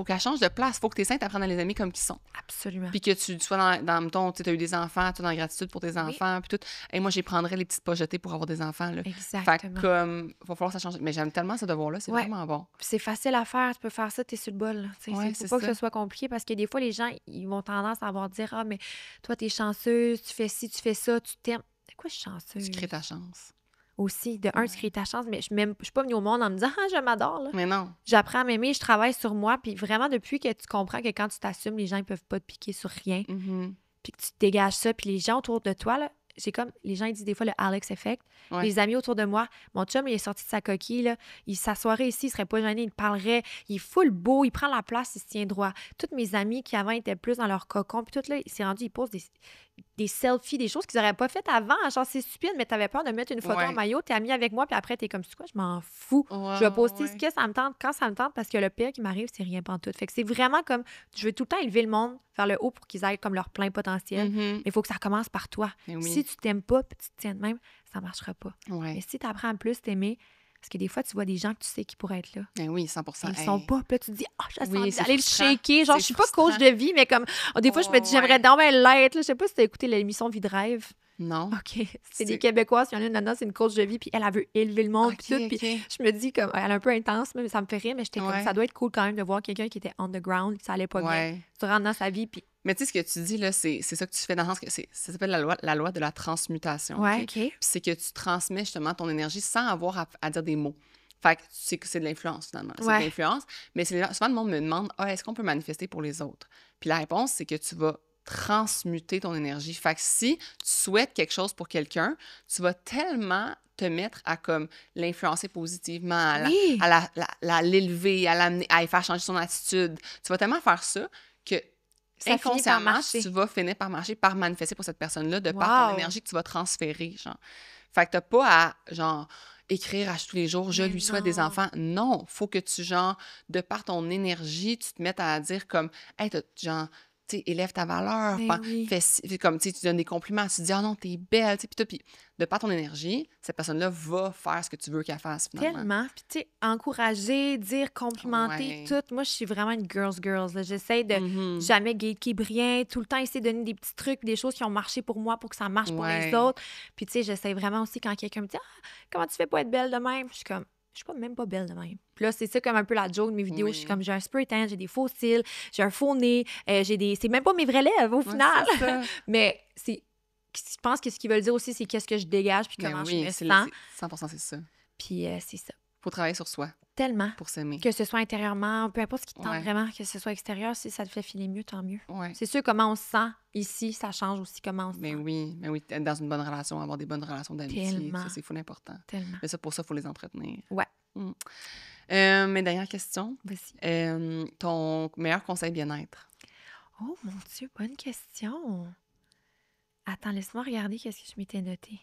qu'elle change de place. Faut que tes seins t'apprennes à les aimer comme qu'ils sont. Absolument. Puis que tu sois dans ton... Tu as eu des enfants, tu es dans la gratitude pour tes enfants, puis tout. Et moi, j'y prendrais les petites pochettes pour avoir des enfants, là. Exactement. Fait que, comme, va falloir que ça change. Mais j'aime tellement ce devoir-là, c'est vraiment bon. C'est facile à faire, tu peux faire ça, t'es sur le bol. Faut pas que ce soit compliqué, parce que des fois, les gens, ils vont tendance à avoir dire, ah, mais toi, t'es chanceuse, tu fais ci, tu fais ça, tu t'aimes. C'est quoi, je suis chanceuse? Tu crées ta chance. Aussi, de un, tu crées ta chance, mais je suis pas venue au monde en me disant, ah, je m'adore, là. Mais non. J'apprends à m'aimer, je travaille sur moi, puis vraiment, depuis que tu comprends que quand tu t'assumes, les gens, ils peuvent pas te piquer sur rien, puis que tu te dégages ça, puis les gens autour de toi, là, j'ai comme, les gens ils disent des fois le Alex Effect. Ouais. Les amis autour de moi, mon chum, il est sorti de sa coquille, là. Il s'assoirait ici, il serait pas gêné, il parlerait. Il est full beau, il prend la place, il se tient droit. Toutes mes amis qui avant étaient plus dans leur cocon, puis tout là, il s'est rendu, ils posent des selfies, des choses qu'ils n'auraient pas faites avant. Genre, c'est stupide, mais t'avais peur de mettre une photo en maillot, t'es ami avec moi, puis après, t'es comme, c'est quoi, je m'en fous. Je vais poster ce que ça me tente, quand ça me tente, parce que le pire qui m'arrive, c'est rien pantoute. Fait que c'est vraiment comme, je veux tout le temps élever le monde vers le haut pour qu'ils aillent comme leur plein potentiel. Mais il faut que ça commence par toi. Si tu t'aimes pas, puis tu te tiens de même, ça marchera pas. Mais si tu apprends à plus t'aimer, parce que des fois, tu vois des gens que tu sais qui pourraient être là. Oui, 100%. Ils sont pas. Puis là, tu te dis, j'ai envie d'aller le shaker. Genre, je suis pas coach de vie, mais comme, des fois, je me dis, j'aimerais donc bien l'être. Je sais pas si tu as écouté l'émission Vie de rêve. Non. OK. C'est des Québécoises. Il y en a une nana, c'est une coach de vie, puis elle veut élever le monde. Puis je me dis, comme, elle est un peu intense, mais ça me fait rire, mais j'étais comme, ça doit être cool quand même de voir quelqu'un qui était on the ground, puis ça allait pas bien. Tu rentres dans sa vie, puis. Mais tu sais, ce que tu dis, là, c'est ça que tu fais dans le sens que ça s'appelle la loi de la transmutation. Ouais, OK. Puis c'est que tu transmets justement ton énergie sans avoir à dire des mots. Fait que tu sais que c'est de l'influence, finalement. C'est de l'influence. Mais souvent, le monde me demande, est-ce qu'on peut manifester pour les autres? Puis la réponse, c'est que tu vas transmuter ton énergie. Fait que si tu souhaites quelque chose pour quelqu'un, tu vas tellement te mettre à comme l'influencer positivement, à l'élever, à l'amener, à lui faire changer son attitude. Tu vas tellement faire ça que inconsciemment, tu vas finir par marcher, par manifester pour cette personne-là de par ton énergie que tu vas transférer, genre. Fait que t'as pas à, genre, écrire à tous les jours, je lui souhaite des enfants. Non, faut que tu, genre, de par ton énergie, tu te mettes à dire comme, hey, genre, tu sais, élève ta valeur, comme, tu donnes des compliments, tu dis, oh non, t'es belle, tu sais, puis de par ton énergie, cette personne-là va faire ce que tu veux qu'elle fasse, finalement. Tellement. Puis, tu sais, encourager, dire, complimenter, tout. Moi, je suis vraiment une girls. J'essaie de jamais gatekeep rien, tout le temps essayer de donner des petits trucs, des choses qui ont marché pour moi pour que ça marche pour les autres. Puis, tu sais, j'essaie vraiment aussi quand quelqu'un me dit, comment tu fais pour être belle de même? Je suis comme, je suis même pas belle de même. Puis là, c'est ça comme un peu la joke de mes vidéos. Je suis comme, j'ai un spray tan, j'ai des faux cils, j'ai un faux nez, c'est même pas mes vraies lèvres au final. Mais je pense que ce qu'ils veulent dire aussi, c'est qu'est-ce que je dégage puis comment je me sens. 100%, c'est ça. Puis c'est ça. Faut travailler sur soi. Tellement. Pour s'aimer. Que ce soit intérieurement, peu importe ce qui te tente vraiment, que ce soit extérieur, si ça te fait filer mieux, tant mieux. C'est sûr, comment on se sent ici, ça change aussi comment on se sent. Mais oui, être dans une bonne relation, avoir des bonnes relations d'amitié, ça, c'est fou important. Tellement. Mais ça, pour ça, il faut les entretenir. Ouais. Mes dernières questions. Vas-y. Ton meilleur conseil bien-être? Oh, mon Dieu, bonne question. Attends, laisse-moi regarder qu'est-ce que je m'étais noté.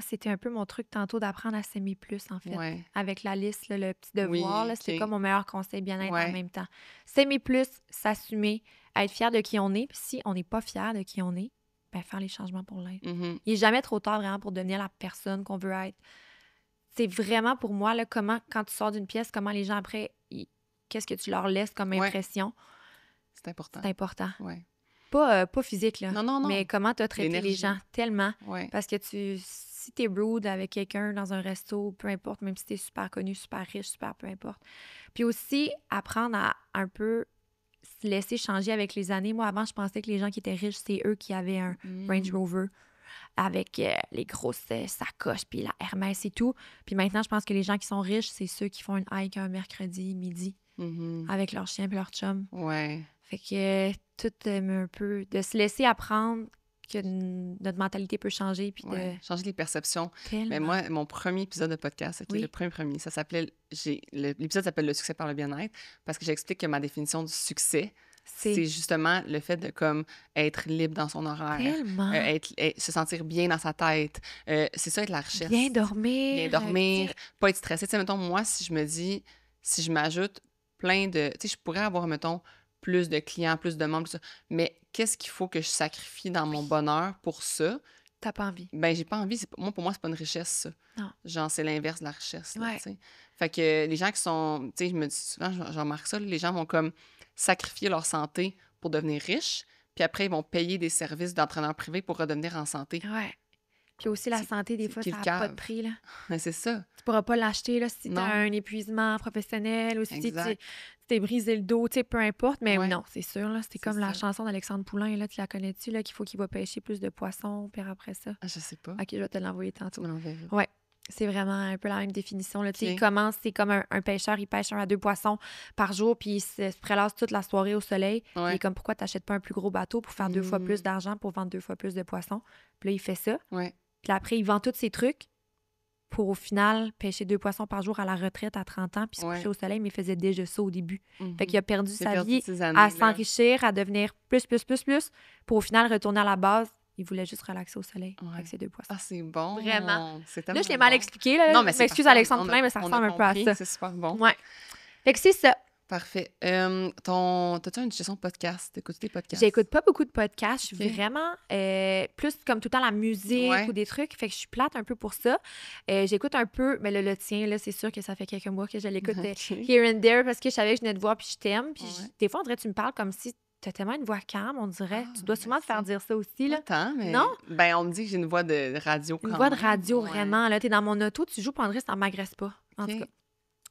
C'était un peu mon truc tantôt d'apprendre à s'aimer plus, en fait. Avec la liste, là, le petit devoir, c'était comme mon meilleur conseil bien-être en même temps. S'aimer plus, s'assumer, être fier de qui on est. Puis si on n'est pas fier de qui on est, ben faire les changements pour l'être. Il n'est jamais trop tard vraiment pour devenir la personne qu'on veut être. C'est vraiment pour moi, là, comment, quand tu sors d'une pièce, comment les gens après, qu'est-ce que tu leur laisses comme impression. C'est important. C'est important. Ouais. Pas physique, là. Non. Mais comment tu as traité les gens, tellement. Parce que si t'es rude avec quelqu'un dans un resto, peu importe, même si t'es super connu, super riche, super peu importe. Puis aussi, apprendre à un peu se laisser changer avec les années. Moi, avant, je pensais que les gens qui étaient riches, c'est eux qui avaient un Range Rover avec les grosses sacoches, puis la Hermès et tout. Puis maintenant, je pense que les gens qui sont riches, c'est ceux qui font une hike un mercredi midi avec leur chien puis leur chum. Fait que tout un peu de se laisser apprendre que notre mentalité peut changer. Puis changer les perceptions. Tellement. Mais moi, mon premier épisode de podcast, le premier, ça s'appelait... L'épisode s'appelle « Le succès par le bien-être » parce que j'explique que ma définition du succès, c'est justement le fait de comme être libre dans son horaire. Tellement. Se sentir bien dans sa tête. C'est ça, être la richesse. Bien dormir. Pas être stressé. Tu sais, mettons, moi, si je m'ajoute plein de... Tu sais, je pourrais avoir, mettons, plus de clients, plus de membres, tout ça. Mais qu'est-ce qu'il faut que je sacrifie dans mon bonheur pour ça? T'as pas envie? Ben, j'ai pas envie. Pour moi, c'est pas une richesse, ça. Non. Genre, c'est l'inverse de la richesse, là, tu sais. Fait que les gens qui sont... Tu sais, je me dis souvent, j'en remarque ça, les gens vont comme sacrifier leur santé pour devenir riches, puis après, ils vont payer des services d'entraîneur privé pour redevenir en santé. Puis aussi, la santé, des fois, ça n'a pas de prix, là. C'est ça. Tu pourras pas l'acheter, là, si t'as un épuisement professionnel ou si tu t'es brisé le dos, tu sais, peu importe. Mais non, c'est sûr, là. C'est comme la chanson d'Alexandre Poulain, là, tu la connais-tu, là, qu'il faut qu'il va pêcher plus de poissons, puis après ça. Je sais pas. OK, je vais te l'envoyer tantôt. Tu me l'enverras. Ouais. C'est vraiment un peu la même définition. Là. Tu sais, Ok. il commence, c'est comme un pêcheur, il pêche 1 à 2 poissons par jour, puis il se prélasse toute la soirée au soleil. Puis il Ouais. est comme, pourquoi t'achètes pas un plus gros bateau pour faire 2 fois Mm. plus d'argent pour vendre 2 fois plus de poissons? Puis là, il fait ça. Ouais. Puis là, après, il vend tous ses trucs pour au final pêcher 2 poissons par jour à la retraite à 30 ans, puis se Ouais. coucher au soleil, mais il faisait déjà ça au début. Mhm. Fait qu'il a perdu Il sa perdu vie ses années, à là. s'enrichir, à devenir plus, pour au final retourner à la base. Il voulait juste relaxer au soleil Ouais. avec ses 2 poissons. Ah, c'est bon. Vraiment. C'est Là, tellement je l'ai mal bon. expliqué. Là. Non, mais Je c'est m'excuse, parfait. Alexandre On a- Poulain, mais ça on a ressemble un peu à compris, ça. C'est super bon. Ouais. Fait que c'est ça. Parfait. T'as-tu une suggestion de podcast? T'écoutes des podcasts? J'écoute pas beaucoup de podcasts. Je suis Ok. vraiment plus comme tout le temps la musique Ouais. ou des trucs. Fait que je suis plate un peu pour ça. J'écoute un peu, mais le tien, là, c'est sûr que ça fait quelques mois que je l'écoute Ok. here and there parce que je savais que je venais te voir puis je t'aime. Puis Ouais. des fois, on dirait que tu me parles comme si t'as tellement une voix calme, on dirait. Ah, Tu dois sûrement te faire merci. dire ça aussi, là. Pas tant, mais... Non? Ben, on me dit que j'ai une voix de radio quand Une voix de même. radio, Ouais. vraiment. Là, t'es dans mon auto, tu joues, puis on dirait que ça m'agresse pas. En Ok. tout cas.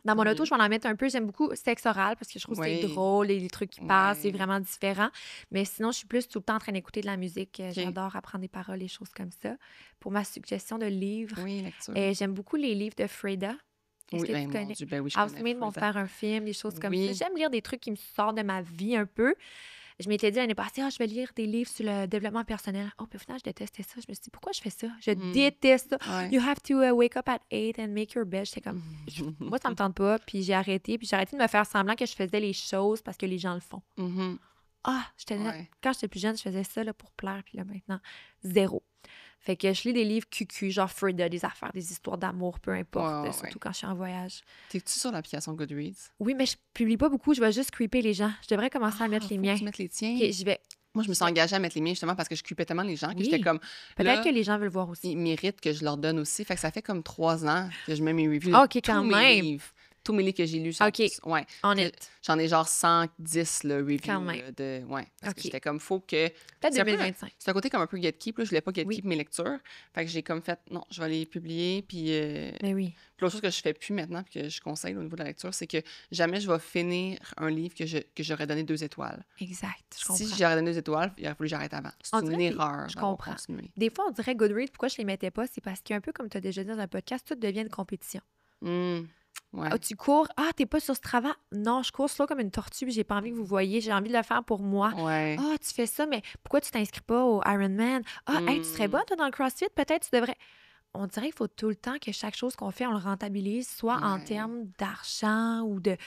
Dans mon Tant auto, mieux. je vais en mettre un peu. J'aime beaucoup sexe oral parce que je trouve que c'est Oui. drôle et les trucs qui passent, c'est Ouais. vraiment différent. Mais sinon, je suis plus tout le temps en train d'écouter de la musique. Ok. J'adore apprendre des paroles, des choses comme ça. Pour ma suggestion de livres, Oui, lecture. j'aime beaucoup les livres de Freda. Est-ce Oui, que ben, tu mon connais? Dieu, ben oui, je Housemaids connais vont Frida. faire un film, des choses comme Oui. ça. J'aime lire des trucs qui me sortent de ma vie un peu. Je m'étais dit l'année passée, je vais lire des livres sur le développement personnel. Oh, puis au final, je détestais ça. Je me suis dit, pourquoi je fais ça? Je déteste ça. Ouais. You have to wake up at 8 and make your bed. J'étais comme, moi, ça me tente pas. Puis j'ai arrêté. Puis j'ai arrêté de me faire semblant que je faisais les choses parce que les gens le font. Mhm. Ah, Ouais. quand j'étais plus jeune, je faisais ça là, pour plaire. Puis là, maintenant, zéro. Fait que je lis des livres cucu, genre Frida, des affaires, des histoires d'amour, peu importe. Ouais. Surtout quand je suis en voyage. T'es-tu sur l'application Goodreads? Oui, mais je publie pas beaucoup. Je vais juste creeper les gens. Je devrais commencer à mettre les faut que miens. tu mettes les tiens. Ok, j'y vais. Moi, je me suis engagée à mettre les miens justement parce que je culpais tellement les gens que Oui. j'étais comme... Peut-être là, que les gens veulent voir aussi. ils méritent que je leur donne aussi. Fait que ça fait comme 3 ans que je mets mes reviews Ah, ok, de quand tous mes même. livres. Tous mes livres que j'ai lus. sont- Ok. Ouais. Honnête. J'en ai genre 110 là, reviews. Quand même. Là, de... Ouais. Parce que Ok. j'étais comme, faut que... Peut-être C'est un peu 2025. C'est un côté comme un peu gatekeep. Là. Je voulais pas gatekeep Oui. mes lectures. Fait que j'ai comme fait, non, je vais les publier. Puis Mais oui. puis l'autre chose que je fais plus maintenant, puis que je conseille au niveau de la lecture, c'est que jamais je vais finir un livre que j'aurais donné 2 étoiles. Exact. Je comprends. Si j'aurais donné 2 étoiles, il aurait fallu que j'arrête avant. C'est On une dirait que- erreur. je d'avoir comprends. continué. Des fois, on dirait Goodreads, pourquoi je les mettais pas? C'est parce qu'un peu comme tu as déjà dit dans un podcast, tout devient une compétition. Ouais. Ah, tu cours. Ah, t'es pas sur Strava. Non, je cours slow comme une tortue, puis j'ai pas envie que vous voyez. J'ai envie de le faire pour moi. Ouais. Ah, tu fais ça, mais pourquoi tu t'inscris pas au Ironman? Ah, hey, tu serais bonne, toi, dans le CrossFit? Peut-être tu devrais. On dirait qu'il faut tout le temps que chaque chose qu'on fait, on le rentabilise, soit en Ouais. termes d'argent ou de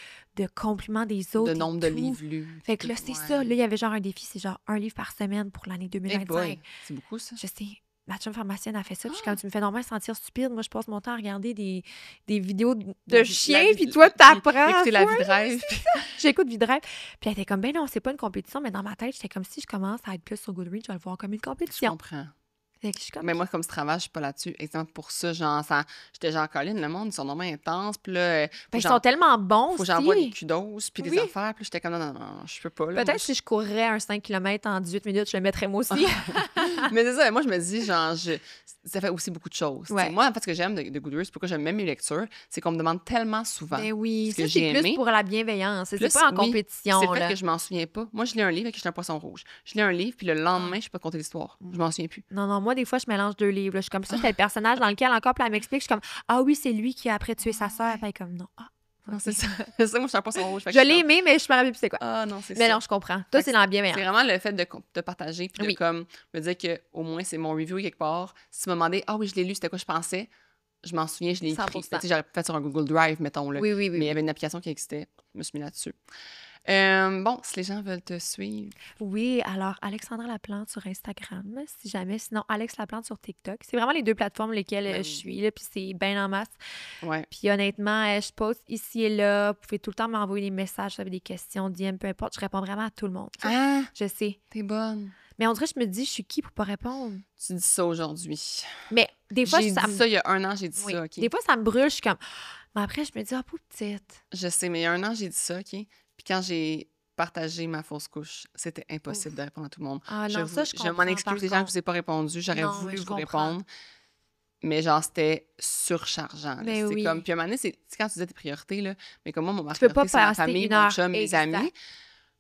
compliments des autres. De et nombre de tout. livres lus. Fait que là, c'est ça. Là, il y avait genre un défi, c'est genre un livre par semaine pour l'année Hey 2025. boy, c'est beaucoup ça. Je sais. Ma chum pharmacienne a fait ça. Puis Ah! quand tu me fais normalement sentir stupide, moi, je passe mon temps à regarder des vidéos de La chiens, vie- puis toi, t'apprends. Écouter la Ouais, vie de rêve. J'écoute Vidrève. Puis elle était comme, ben non, c'est pas une compétition, mais dans ma tête, j'étais comme si je commence à être plus sur Goodreads, je vais le voir comme une Je compétition. comprends. Fait que je suis comme, Mais moi, comme ce travail, je suis pas là-dessus. Exemple, pour ça, genre, j'étais genre, Colline, le monde, ils sont normalement intenses. Puis là, ben, ils sont tellement bons faut que aussi. j'envoie des kudos, puis des Oui. affaires. Puis j'étais comme, non, je peux pas. Là, Peut-être si je courrais un 5 km en 18 minutes, je le mettrais moi aussi. Mais c'est ça, moi, je me dis, genre, ça fait aussi beaucoup de choses. Ouais. T'sais, moi, en fait, ce que j'aime de Goodreads, pourquoi j'aime même mes lectures, c'est qu'on me demande tellement souvent. Ben oui, ce que ça, j'ai c'est plus aimé. pour la bienveillance. C'est Plus, pas en oui, compétition. C'est le fait là. que je m'en souviens pas. Moi, je lis un livre et que je suis un poisson rouge. Je lis un livre, puis le lendemain, je peux te conter l'histoire. Je m'en souviens plus. Non, moi, des fois, je mélange 2 livres. là. Je suis comme ça, c'est le personnage dans lequel encore, puis elle m'explique, je suis comme, ah oui, c'est lui qui a après tué sa sœur. Puis elle est comme, non. Ah, Non, c'est ça. C'est ça, moi, je suis un poisson rouge. Fait que je suis l'ai comme, aimé, mais je me rappelle plus c'est quoi. Ah non, c'est Mais ça. non, je comprends. Fait Toi, que c'est dans la bienveillance. C'est vraiment le fait de partager, puis de Oui. comme me dire que au moins c'est mon review quelque part. Si tu me demandais, ah oui, je l'ai lu, c'était quoi je pensais, je m'en souviens, je l'ai écrit. 100%. Tu sais, j'aurais fait sur un Google Drive, mettons. Là. Oui. Mais il y avait une application qui existait. Je me suis mis là-dessus. Bon, si les gens veulent te suivre. Oui, alors Alexandra Laplante sur Instagram, si jamais. Sinon, Alex Laplante sur TikTok. C'est vraiment les 2 plateformes lesquelles Ben je oui. suis, là, puis c'est bien en masse. Ouais. Puis honnêtement, je poste ici et là. Vous pouvez tout le temps m'envoyer des messages, si vous avez des questions, DM, peu importe. Je réponds vraiment à tout le monde. Ah, Je sais. t'es bonne. Mais on dirait que je me dis, je suis qui pour pas répondre? Tu dis ça aujourd'hui. Mais des fois, J'ai dit ça me... ça il y a 1 an, j'ai dit Oui. ça, OK? Des fois, ça me brûle. Je suis comme... Mais après, je me dis, ah, pauvre petite. Je sais, mais il y a 1 an, j'ai dit ça, OK? Puis quand j'ai partagé ma fausse couche, c'était impossible de répondre à tout le monde. Ah non, ça, je comprends. m'en excuse, les gens que je vous ai pas répondu. J'aurais Non, voulu mais je vous comprends. répondre. Mais genre, c'était surchargeant. là. Mais C'est oui. comme... Puis à un moment donné, c'est quand tu disais tes priorités, là, mais comme moi, ma Tu peux pas priorité, c'est ma passer famille, 1 mon heure. chum, mes Exact. amis.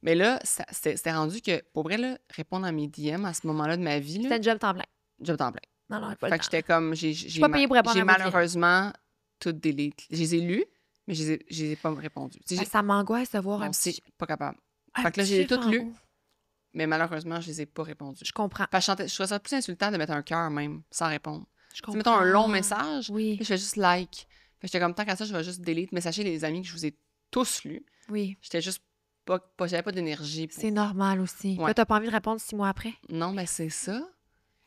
Mais là, c'était rendu que, pour vrai, là, répondre à mes DM à ce moment-là de ma vie, C'est là, un job temps plein. job temps plein. Non, non, pas Fait le que temps. j'étais comme, Je suis pas payée pour répondre j'ai à vos malheureusement tout delete. Je les ai lus, mais je les ai pas répondu. Ça m'angoisse de voir Mon un petit, pas capable. un Fait que là, petit j'ai chiffre toutes en lues, haut. mais malheureusement, je les ai pas répondues. Je comprends. Fait que je trouvais ça plus insultant de mettre un cœur même, sans répondre. Je Tu sais, mettons un long comprends. message, Oui, là, je fais juste like. Fait que j'étais comme, tant qu'à ça, je vais juste delete. Mais sachez, les amis, que je vous ai tous lus. oui. J'étais juste j'avais pas d'énergie pour... C'est normal aussi. Ouais. Là, t'as pas envie de répondre 6 mois après? Non, mais c'est ça.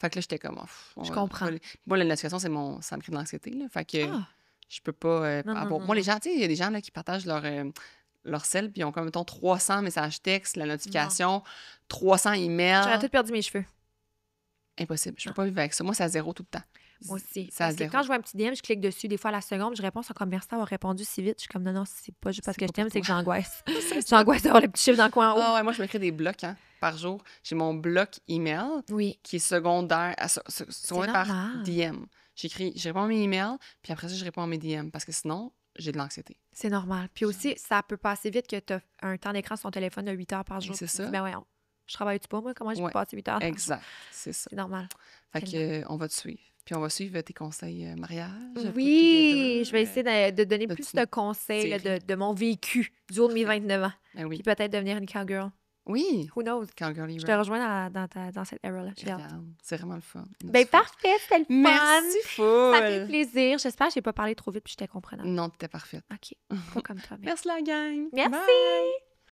Fait que là, j'étais comme, Je comprends. Moi, la notification, ça me crée de l'anxiété, là. Fait que Ah! je peux pas Non, non, avoir... non, Moi, les non. gens, tu sais, il y a des gens là, qui partagent leur sel, puis ils ont comme, mettons, 300 messages textes, la notification, 300 J'aurais emails. tout perdu mes cheveux. Impossible. Je peux Non. pas vivre avec ça. Moi, c'est à zéro tout le temps. Moi aussi. C'est à Parce que zéro. quand je vois un petit DM, je clique dessus des fois à la seconde, je réponds, ils sont comme merci d'avoir répondu si vite. Je suis comme non, non, c'est pas juste parce C'est que pas je t'aime, pour c'est que toi. j'angoisse. C'est ça. J'angoisse d'avoir le petit chiffre dans le coin en haut. Ah ouais, moi, je me crée des blocs par jour. J'ai mon bloc email Oui, qui est secondaire, secondaire par normal. DM. Je réponds à mes emails, puis après ça, je réponds à mes DM parce que sinon, j'ai de l'anxiété. c'est normal. Puis aussi, ça peut passer vite que tu as un temps d'écran sur ton téléphone de 8 heures par jour. c'est Puis tu ça. dis, ben ouais, je travaille-tu pas, moi? Comment je peux Ouais, passer 8 heures par jour? exact, c'est ça. C'est normal. Fait que, on va te suivre. Puis on va suivre tes conseils mariage. Oui, je vais essayer de donner de plus te de conseils là, tirer. de mon vécu du haut de mes 29 ans. Ben Puis oui. peut-être devenir une cowgirl. Oui, Who knows? quand Girly Je te rejoins dans cette era-là. J'ai hâte. regarde, c'est vraiment le fun. Ben parfait, c'était le fun. Merci, Ça fait full. plaisir. J'espère que j'ai pas parlé trop vite puis j'étais comprenante. Non, t'étais parfaite. OK. Pas comme toi. Mais... Merci la gang. Merci. Bye.